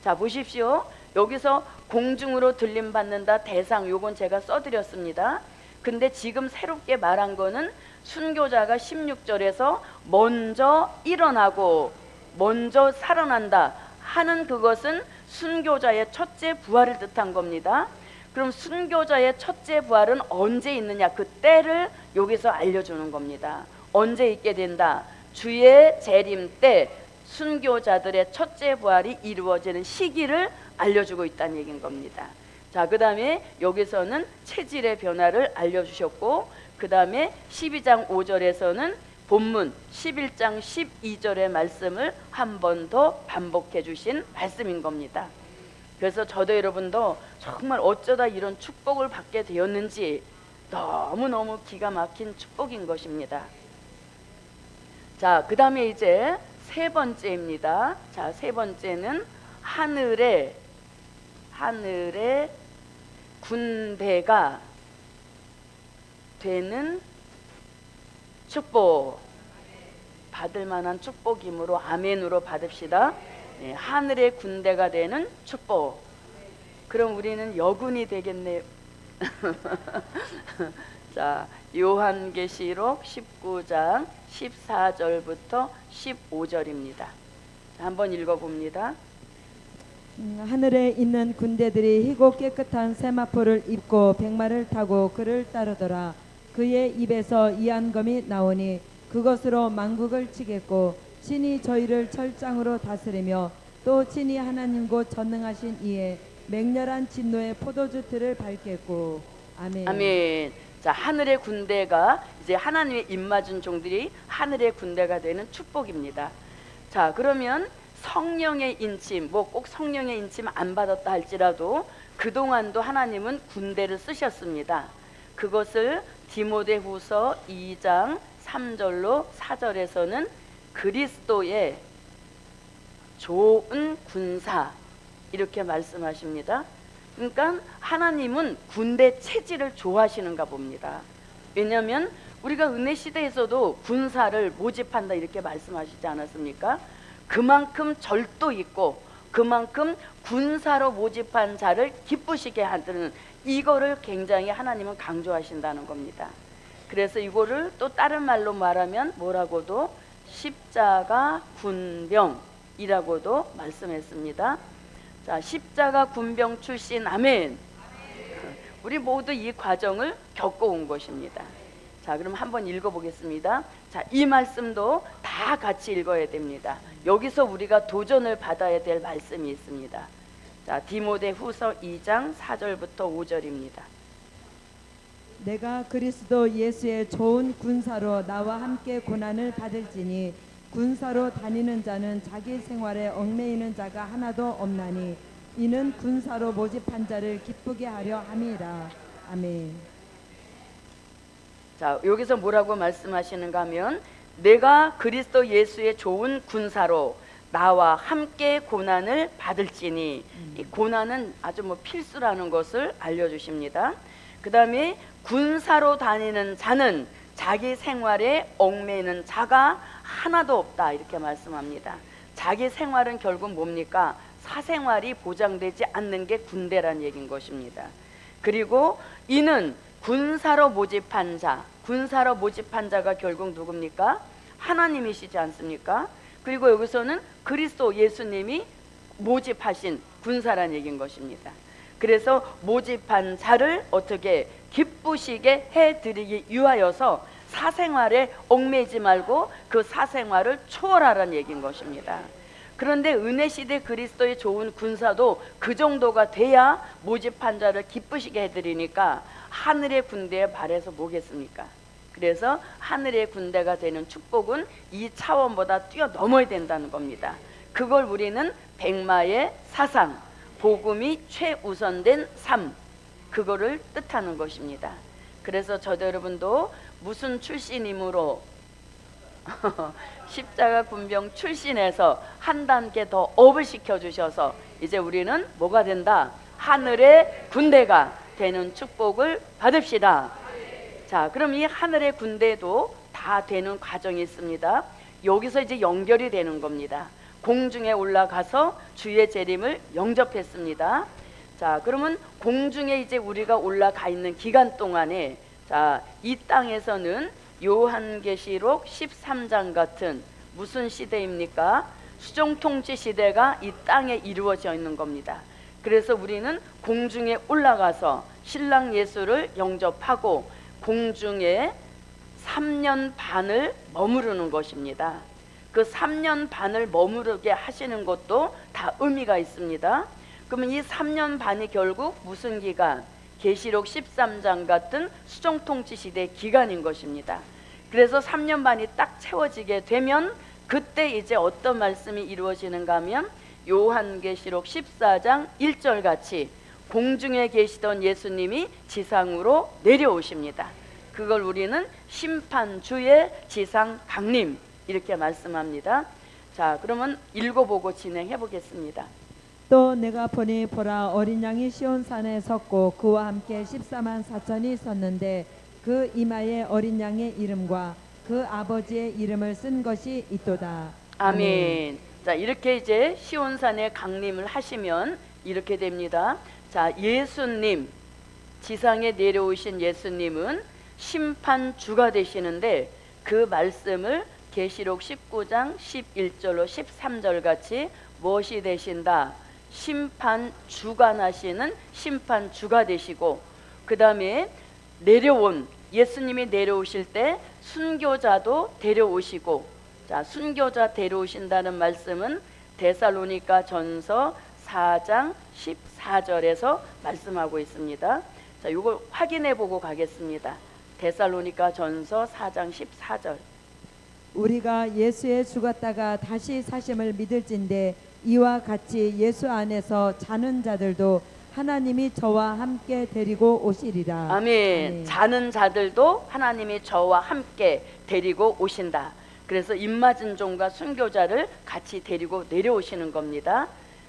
자, 보십시오. 여기서 공중으로 들림받는다 대상, 요건 제가 써드렸습니다. 근데 지금 새롭게 말한 거는 순교자가 16절에서 먼저 일어나고 먼저 살아난다 하는 그것은 순교자의 첫째 부활을 뜻한 겁니다. 그럼 순교자의 첫째 부활은 언제 있느냐, 그 때를 여기서 알려주는 겁니다. 언제 있게 된다? 주의 재림 때 순교자들의 첫째 부활이 이루어지는 시기를 알려주고 있다는 얘기인 겁니다. 자, 그 다음에 여기서는 체질의 변화를 알려주셨고 그 다음에 12장 5절에서는 본문 11장 12절의 말씀을 한 번 더 반복해 주신 말씀인 겁니다. 그래서 저도 여러분도 정말 어쩌다 이런 축복을 받게 되었는지 너무너무 기가 막힌 축복인 것입니다. 자, 그 다음에 이제 세 번째입니다. 자, 세 번째는 하늘의 군대가 되는 축복. 받을 만한 축복이므로 아멘으로 받읍시다. 네, 하늘의 군대가 되는 축복. 그럼 우리는 여군이 되겠네요. 자, 요한계시록 19장 14절부터 15절입니다. 한번 읽어봅니다. 하늘에 있는 군대들이 희고 깨끗한 세마포를 입고 백마를 타고 그를 따르더라. 그의 입에서 이한검이 나오니 그것으로 만국을 치겠고 친히 저희를 철장으로 다스리며 또 친히 하나님 곧 전능하신 이에 맹렬한 진노의 포도주 틀을 밟겠고. 아멘. 아멘. 자, 하늘의 군대가 이제 하나님의 입맞은 종들이 하늘의 군대가 되는 축복입니다. 자, 그러면 성령의 인침, 뭐 꼭 성령의 인침 안 받았다 할지라도 그동안도 하나님은 군대를 쓰셨습니다. 그것을 디모데후서 2장 3절로 4절에서는 그리스도의 좋은 군사 이렇게 말씀하십니다. 그러니까 하나님은 군대 체질을 좋아하시는가 봅니다. 왜냐하면 우리가 은혜 시대에서도 군사를 모집한다 이렇게 말씀하시지 않았습니까? 그만큼 절도 있고 그만큼 군사로 모집한 자를 기쁘시게 하는 이거를 굉장히 하나님은 강조하신다는 겁니다. 그래서 이거를 또 다른 말로 말하면 뭐라고도 십자가 군병이라고도 말씀했습니다. 자, 십자가 군병 출신 아멘. 우리 모두 이 과정을 겪어온 것입니다. 자, 그럼 한번 읽어보겠습니다. 자, 이 말씀도 다 같이 읽어야 됩니다. 여기서 우리가 도전을 받아야 될 말씀이 있습니다. 자, 디모데후서 2장 4절부터 5절입니다. 내가 그리스도 예수의 좋은 군사로 나와 함께 고난을 받을지니 군사로 다니는 자는 자기 생활에 얽매이는 자가 하나도 없나니 이는 군사로 모집한 자를 기쁘게 하려 함이라. 아멘. 자, 여기서 뭐라고 말씀하시는가 하면 내가 그리스도 예수의 좋은 군사로 나와 함께 고난을 받을지니 이 고난은 아주 뭐 필수라는 것을 알려주십니다. 그 다음에 군사로 다니는 자는 자기 생활에 얽매이는 자가 하나도 없다 이렇게 말씀합니다. 자기 생활은 결국 뭡니까? 사생활이 보장되지 않는 게 군대란 얘기인 것입니다. 그리고 이는 군사로 모집한 자, 군사로 모집한 자가 결국 누굽니까? 하나님이시지 않습니까? 그리고 여기서는 그리스도 예수님이 모집하신 군사란 얘기인 것입니다. 그래서 모집한 자를 어떻게 기쁘시게 해드리기 위하여서 사생활에 얽매이지 말고 그 사생활을 초월하라는 얘기인 것입니다. 그런데 은혜 시대 그리스도의 좋은 군사도 그 정도가 돼야 모집한 자를 기쁘시게 해드리니까 하늘의 군대에 발해서 뭐겠습니까? 그래서 하늘의 군대가 되는 축복은 이 차원보다 뛰어넘어야 된다는 겁니다. 그걸 우리는 백마의 사상, 복음이 최우선된 삶, 그거를 뜻하는 것입니다. 그래서 저도 여러분도 무슨 출신이므로 십자가 군병 출신에서 한 단계 더 업을 시켜주셔서 이제 우리는 뭐가 된다? 하늘의 군대가 되는 축복을 받읍시다. 자, 그럼 이 하늘의 군대도 다 되는 과정이 있습니다. 여기서 이제 연결이 되는 겁니다. 공중에 올라가서 주의 재림을 영접했습니다. 자, 그러면 공중에 이제 우리가 올라가 있는 기간 동안에 자, 이 땅에서는 요한계시록 13장 같은 무슨 시대입니까? 수종통치 시대가 이 땅에 이루어져 있는 겁니다. 그래서 우리는 공중에 올라가서 신랑 예수를 영접하고 공중에 3년 반을 머무르는 것입니다. 그 3년 반을 머무르게 하시는 것도 다 의미가 있습니다. 그러면 이 3년 반이 결국 무슨 기간? 계시록 13장 같은 수정통치 시대 기간인 것입니다. 그래서 3년 반이 딱 채워지게 되면 그때 이제 어떤 말씀이 이루어지는가 하면 요한계시록 14장 1절 같이 공중에 계시던 예수님이 지상으로 내려오십니다. 그걸 우리는 심판주의 지상 강림 이렇게 말씀합니다. 자, 그러면 읽어보고 진행해 보겠습니다. 또 내가 보니 보라 어린 양이 시온산에 섰고 그와 함께 14만 4천이 섰는데 그 이마에 어린 양의 이름과 그 아버지의 이름을 쓴 것이 있도다. 아멘. 자, 이렇게 이제 시온산에 강림을 하시면 이렇게 됩니다. 자, 예수님, 지상에 내려오신 예수님은 심판주가 되시는데 그 말씀을 계시록 19장 11절로 13절 같이 무엇이 되신다? 심판주가 나시는 심판주가 되시고, 그 다음에 내려온 예수님이 내려오실 때 순교자도 데려오시고, 자, 순교자 데려오신다는 말씀은 데살로니가 전서 4장 14절에서 말씀하고 있습니다. 자, 이걸 확인해 보고 가겠습니다. 데살로니가 전서 4장 14절. 우리가 예수의 죽었다가 다시 사심을 믿을진데 이와 같이 예수 안에서 자는 자들도 하나님이 저와 함께 데리고 오시리라. 아멘. 자는 자들도 하나님이 저와 함께 데리고 오신다. 그래서 입맞은 종과 순교자를 같이 데리고 내려오시는 겁니다.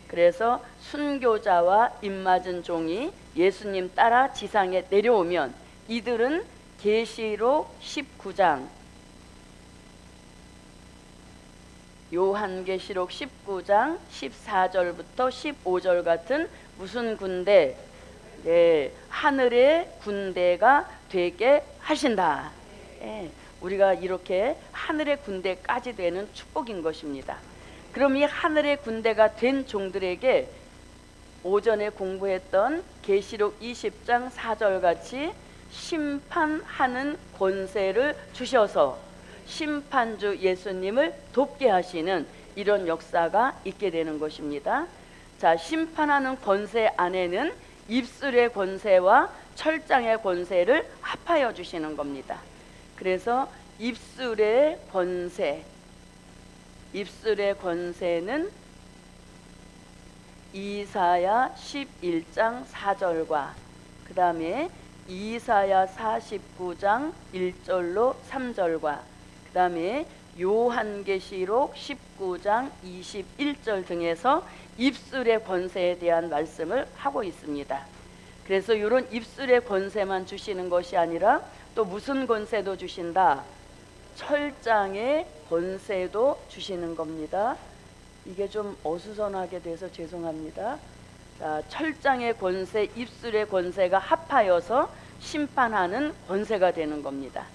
그래서 순교자와 입맞은 종이 예수님 따라 지상에 내려오면 이들은 계시록 19장, 요한계시록 19장 14절부터 15절 같은 무슨 군대? 네, 하늘의 군대가 되게 하신다. 네, 우리가 이렇게 하늘의 군대까지 되는 축복인 것입니다. 그럼 이 하늘의 군대가 된 종들에게 오전에 공부했던 계시록 20장 4절 같이 심판하는 권세를 주셔서 심판주 예수님을 돕게 하시는 이런 역사가 있게 되는 것입니다. 자, 심판하는 권세 안에는 입술의 권세와 철장의 권세를 합하여 주시는 겁니다. 그래서 입술의 권세는 이사야 11장 4절과 그 다음에 이사야 49장 1절로 3절과 그 다음에 요한계시록 19장 21절 등에서 입술의 권세에 대한 말씀을 하고 있습니다. 그래서 이런 입술의 권세만 주시는 것이 아니라 또 무슨 권세도 주신다? 철장의 권세도 주시는 겁니다. 이게 좀 어수선하게 돼서 죄송합니다. 자, 철장의 권세, 입술의 권세가 합하여서 심판하는 권세가 되는 겁니다.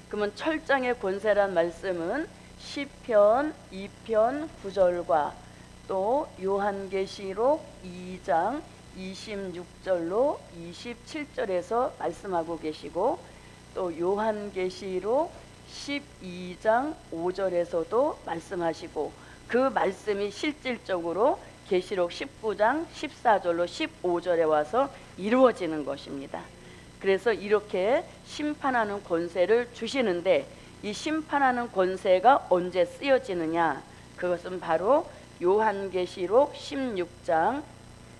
그러면 철장의 권세란 말씀은 시편 2편 9절과 또 요한계시록 2장 26절로 27절에서 말씀하고 계시고 또 요한계시록 12장 5절에서도 말씀하시고 그 말씀이 실질적으로 계시록 19장 14절로 15절에 와서 이루어지는 것입니다. 그래서 이렇게 심판하는 권세를 주시는데 이 심판하는 권세가 언제 쓰여지느냐? 그것은 바로 요한계시록 16장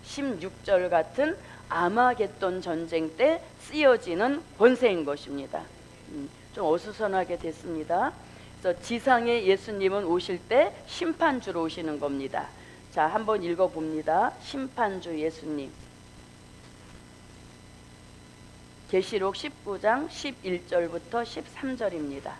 16절 같은 아마겟돈 전쟁 때 쓰여지는 권세인 것입니다. 좀 어수선하게 됐습니다. 그래서 지상에 예수님은 오실 때 심판주로 오시는 겁니다. 자, 한번 읽어봅니다. 심판주 예수님. 계시록 19장 11절부터 13절입니다.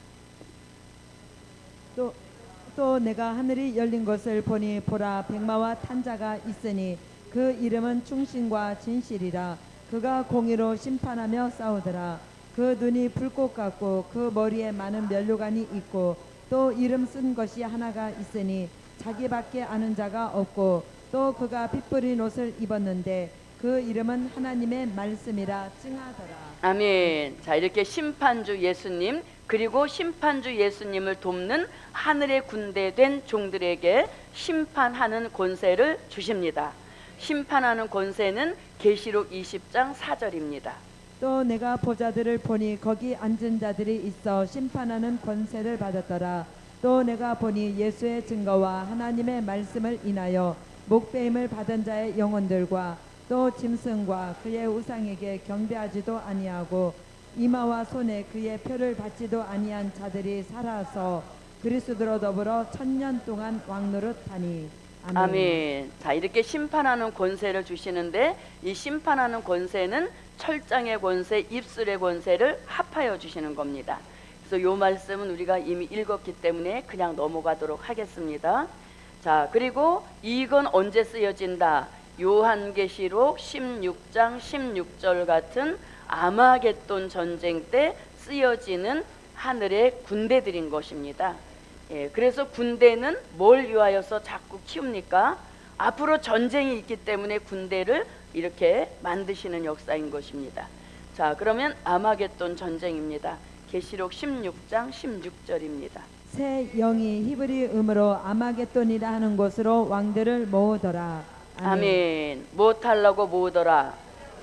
또 내가 하늘이 열린 것을 보니 보라 백마와 탄자가 있으니 그 이름은 충신과 진실이라. 그가 공의로 심판하며 싸우더라. 그 눈이 불꽃 같고 그 머리에 많은 면류관이 있고 또 이름 쓴 것이 하나가 있으니 자기밖에 아는 자가 없고 또 그가 핏 뿌린 옷을 입었는데 그 이름은 하나님의 말씀이라 칭하더라. 아멘. 자, 이렇게 심판주 예수님 그리고 심판주 예수님을 돕는 하늘의 군대 된 종들에게 심판하는 권세를 주십니다. 심판하는 권세는 계시록 20장 4절입니다. 또 내가 보자들을 보니 거기 앉은 자들이 있어 심판하는 권세를 받았더라. 또 내가 보니 예수의 증거와 하나님의 말씀을 인하여 목배임을 받은 자의 영혼들과 또 짐승과 그의 우상에게 경배하지도 아니하고 이마와 손에 그의 표를 받지도 아니한 자들이 살아서 그리스도로 더불어 1000년 동안 왕노릇하니. 아멘. 아멘. 자, 이렇게 심판하는 권세를 주시는데 이 심판하는 권세는 철장의 권세, 입술의 권세를 합하여 주시는 겁니다. 그래서 이 말씀은 우리가 이미 읽었기 때문에 그냥 넘어가도록 하겠습니다. 자, 그리고 이건 언제 쓰여진다? 요한계시록 16장 16절 같은 아마겟돈 전쟁 때 쓰여지는 하늘의 군대들인 것입니다. 예, 그래서 군대는 뭘 위하여서 자꾸 키웁니까? 앞으로 전쟁이 있기 때문에 군대를 이렇게 만드시는 역사인 것입니다. 자, 그러면 아마겟돈 전쟁입니다. 계시록 16장 16절입니다. 새 영이 히브리 음으로 아마겟돈이라 하는 곳으로 왕들을 모으더라. 아멘. 무엇하려고 모으더라?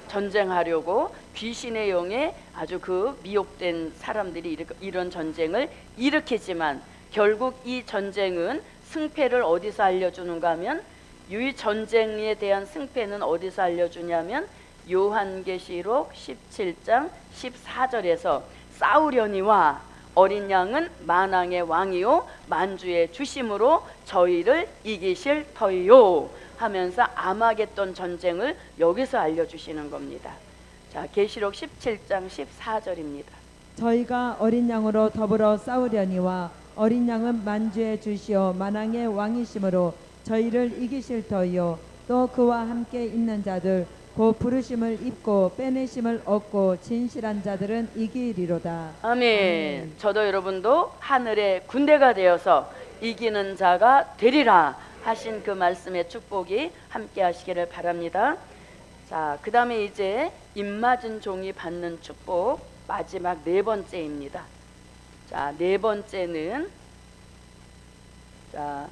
전쟁하려고. 귀신의 영에 아주 그 미혹된 사람들이 이런 전쟁을 일으키지만 결국 이 전쟁은 승패를 어디서 알려주는가 하면 이 전쟁에 대한 승패는 어디서 알려주냐면 요한계시록 17장 14절에서 싸우려니와 어린 양은 만왕의 왕이요 만주의 주심으로 저희를 이기실 터이요 하면서 아마겟돈 전쟁을 여기서 알려주시는 겁니다. 자, 계시록 17장 14절입니다. 저희가 어린 양으로 더불어 싸우려니와 어린 양은 만주의 주시오 만왕의 왕이심으로 저희를 이기실 터이요 또 그와 함께 있는 자들 곧 부르심을 입고 빼내심을 얻고 진실한 자들은 이기리로다. 아멘. 저도 여러분도 하늘의 군대가 되어서 이기는 자가 되리라 하신 그 말씀의 축복이 함께 하시기를 바랍니다. 자, 그 다음에 이제 입맞은 종이 받는 축복 마지막 네 번째입니다. 자, 네 번째는 자,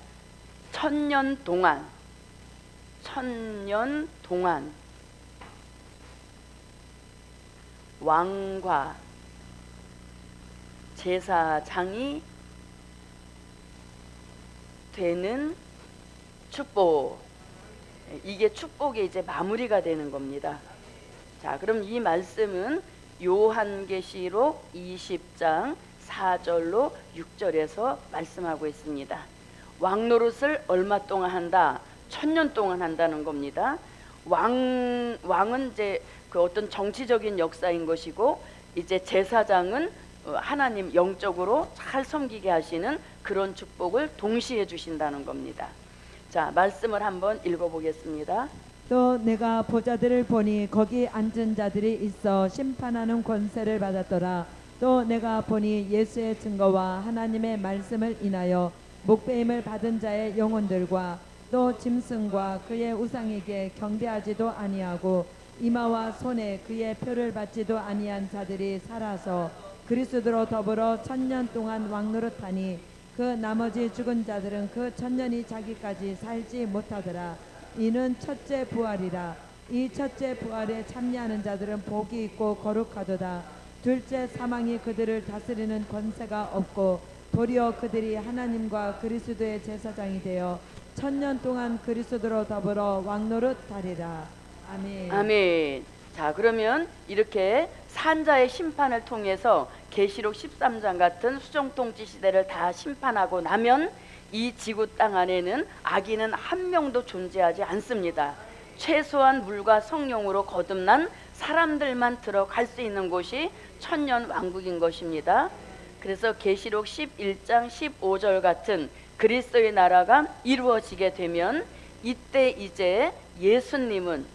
1000년 동안 왕과 제사장이 되는 축복. 이게 축복의 이제 마무리가 되는 겁니다. 자, 그럼 이 말씀은 요한계시록 20장 4절로 6절에서 말씀하고 있습니다. 왕노릇을 얼마 동안 한다? 1000년 동안 한다는 겁니다. 왕은 이제 그 어떤 정치적인 역사인 것이고 이제 제사장은 하나님 영적으로 잘 섬기게 하시는 그런 축복을 동시에 주신다는 겁니다. 자, 말씀을 한번 읽어보겠습니다. 또 내가 보자들을 보니 거기 앉은 자들이 있어 심판하는 권세를 받았더라. 또 내가 보니 예수의 증거와 하나님의 말씀을 인하여 목배임을 받은 자의 영혼들과 또 짐승과 그의 우상에게 경배하지도 아니하고 이마와 손에 그의 표를 받지도 아니한 자들이 살아서 그리스도로 더불어 1000년 동안 왕노릇하니 그 나머지 죽은 자들은 그 1000년이 자기까지 살지 못하더라. 이는 첫째 부활이라. 이 첫째 부활에 참여하는 자들은 복이 있고 거룩하도다. 둘째 사망이 그들을 다스리는 권세가 없고 도리어 그들이 하나님과 그리스도의 제사장이 되어 1000년 동안 그리스도로 더불어 왕노릇하리라. 아멘. 아멘. 자, 그러면 이렇게 산자의 심판을 통해서 계시록 13장 같은 수정통치 시대를 다 심판하고 나면 이 지구 땅 안에는 악인은 한 명도 존재하지 않습니다. 최소한 물과 성령으로 거듭난 사람들만 들어갈 수 있는 곳이 천년 왕국인 것입니다. 그래서 계시록 11장 15절 같은 그리스도의 나라가 이루어지게 되면 이때 이제 예수님은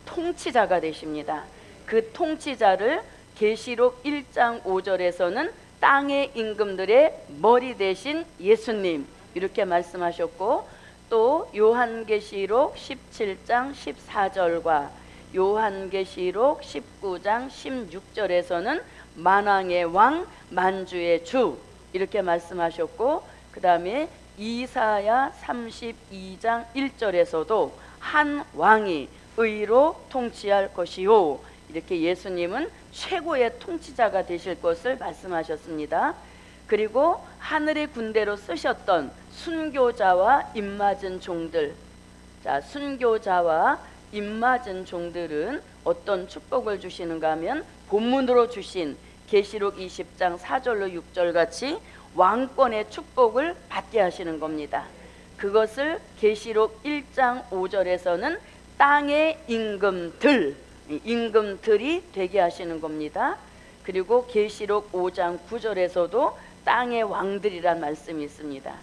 통치자가 되십니다. 그 통치자를 계시록 1장 5절에서는 땅의 임금들의 머리 대신 예수님 이렇게 말씀하셨고, 또 요한계시록 17장 14절과 요한계시록 19장 16절에서는 만왕의 왕 만주의 주 이렇게 말씀하셨고, 그 다음에 이사야 32장 1절에서도 한 왕이 의로 통치할 것이요. 이렇게 예수님은 최고의 통치자가 되실 것을 말씀하셨습니다. 그리고 하늘의 군대로 쓰셨던 순교자와 입맞은 종들, 자, 순교자와 입맞은 종들은 어떤 축복을 주시는가 하면 본문으로 주신 계시록 20장 4절로 6절 같이 왕권의 축복을 받게 하시는 겁니다. 그것을 계시록 1장 5절에서는 땅의 임금들이 되게 하시는 겁니다. 그리고 계시록 5장 9절에서도 땅의 왕들이란 말씀이 있습니다.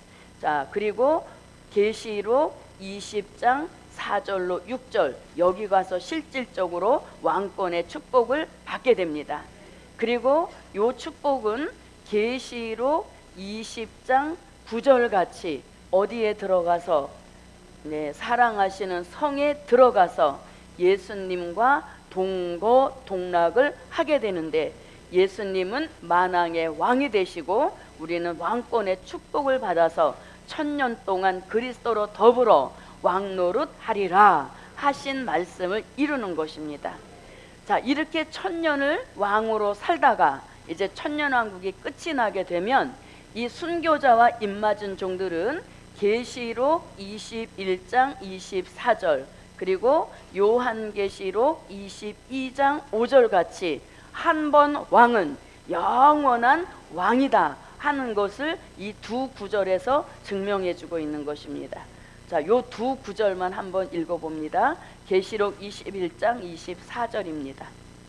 자, 그리고 계시록 20장 4절로 6절 여기 가서 실질적으로 왕권의 축복을 받게 됩니다. 그리고 요 축복은 계시록 20장 9절 같이 어디에 들어가서 사랑하시는 성에 들어가서 예수님과 동거동락을 하게 되는데, 예수님은 만왕의 왕이 되시고 우리는 왕권의 축복을 받아서 1000년 동안 그리스도로 더불어 왕노릇 하리라 하신 말씀을 이루는 것입니다. 자, 이렇게 1000년을 왕으로 살다가 이제 1000년 왕국이 끝이 나게 되면 이 순교자와 입맞은 종들은 계시록 21장 24절 그리고 요한계시록 22장 5절 같이 한 번 왕은 영원한 왕이다 하는 것을 이 두 구절에서 증명해 주고 있는 것입니다. 자, 요 두 구절만 한번 읽어봅니다. 계시록 21장 24절입니다.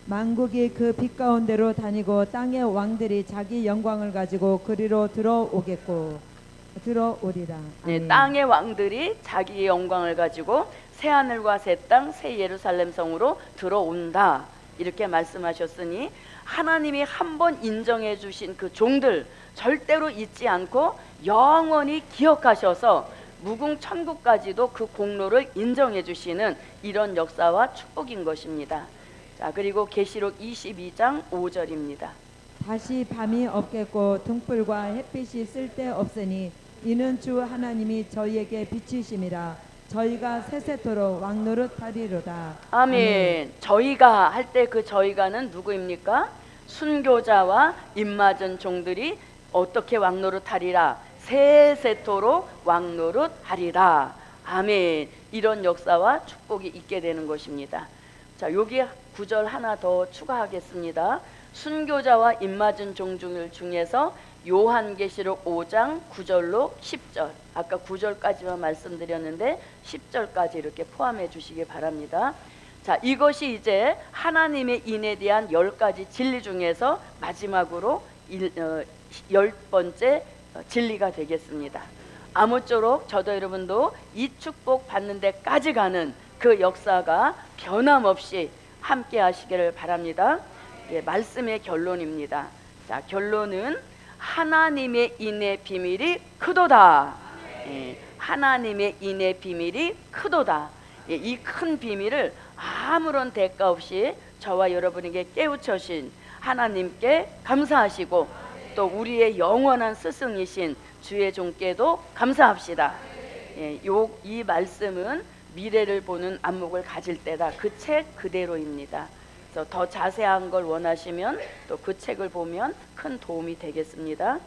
만국이 그 빛 가운데로 다니고 땅의 왕들이 자기 영광을 가지고 그리로 들어오리라. 네, 땅의 왕들이 자기의 영광을 가지고 새 하늘과 새 땅, 새 예루살렘 성으로 들어온다. 이렇게 말씀하셨으니 하나님이 한 번 인정해 주신 그 종들 절대로 잊지 않고 영원히 기억하셔서 무궁 천국까지도 그 공로를 인정해 주시는 이런 역사와 축복인 것입니다. 자, 그리고 계시록 22장 5절입니다. 다시 밤이 없겠고 등불과 햇빛이 쓸데없으니 이는 주 하나님이 저희에게 비치심이라. 저희가 세세토록 왕노릇하리로다. 아멘. 저희가 할 때 그 저희가는 누구입니까? 순교자와 입맞은 종들이 어떻게 왕노릇하리라? 세세토록 왕노릇하리라. 아멘. 이런 역사와 축복이 있게 되는 것입니다. 자, 여기 구절 하나 더 추가하겠습니다. 순교자와 입맞은 종들 중에서 요한계시록 5장 9절로 10절, 아까 9절까지만 말씀드렸는데 10절까지 이렇게 포함해 주시기 바랍니다. 자, 이것이 이제 하나님의 인에 대한 10가지 진리 중에서 마지막으로 10번째 진리가 되겠습니다. 아무쪼록 저도 여러분도 이 축복 받는 데까지 가는 그 역사가 변함없이 함께 하시기를 바랍니다. 예, 말씀의 결론입니다. 자, 결론은 하나님의 인의 비밀이 크도다. 예, 하나님의 인의 비밀이 크도다. 예, 이 큰 비밀을 아무런 대가 없이 저와 여러분에게 깨우쳐신 하나님께 감사하시고 또 우리의 영원한 스승이신 주의 종께도 감사합시다. 예, 이 말씀은 미래를 보는 안목을 가질 때다. 그 책 그대로입니다. 그래서 더 자세한 걸 원하시면 또 그 책을 보면 큰 도움이 되겠습니다.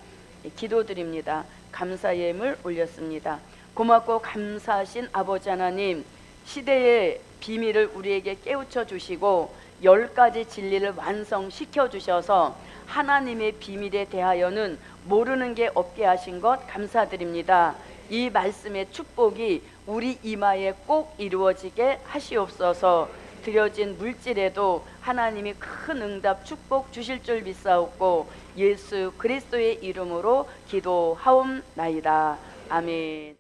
예, 기도드립니다. 감사의 예물 올렸습니다. 고맙고 감사하신 아버지 하나님, 시대의 비밀을 우리에게 깨우쳐 주시고 10가지 진리를 완성시켜 주셔서 하나님의 비밀에 대하여는 모르는 게 없게 하신 것 감사드립니다. 이 말씀의 축복이 우리 이마에 꼭 이루어지게 하시옵소서. 드려진 물질에도 하나님이 큰 응답 축복 주실 줄 믿사옵고 예수 그리스도의 이름으로 기도하옵나이다. 아멘.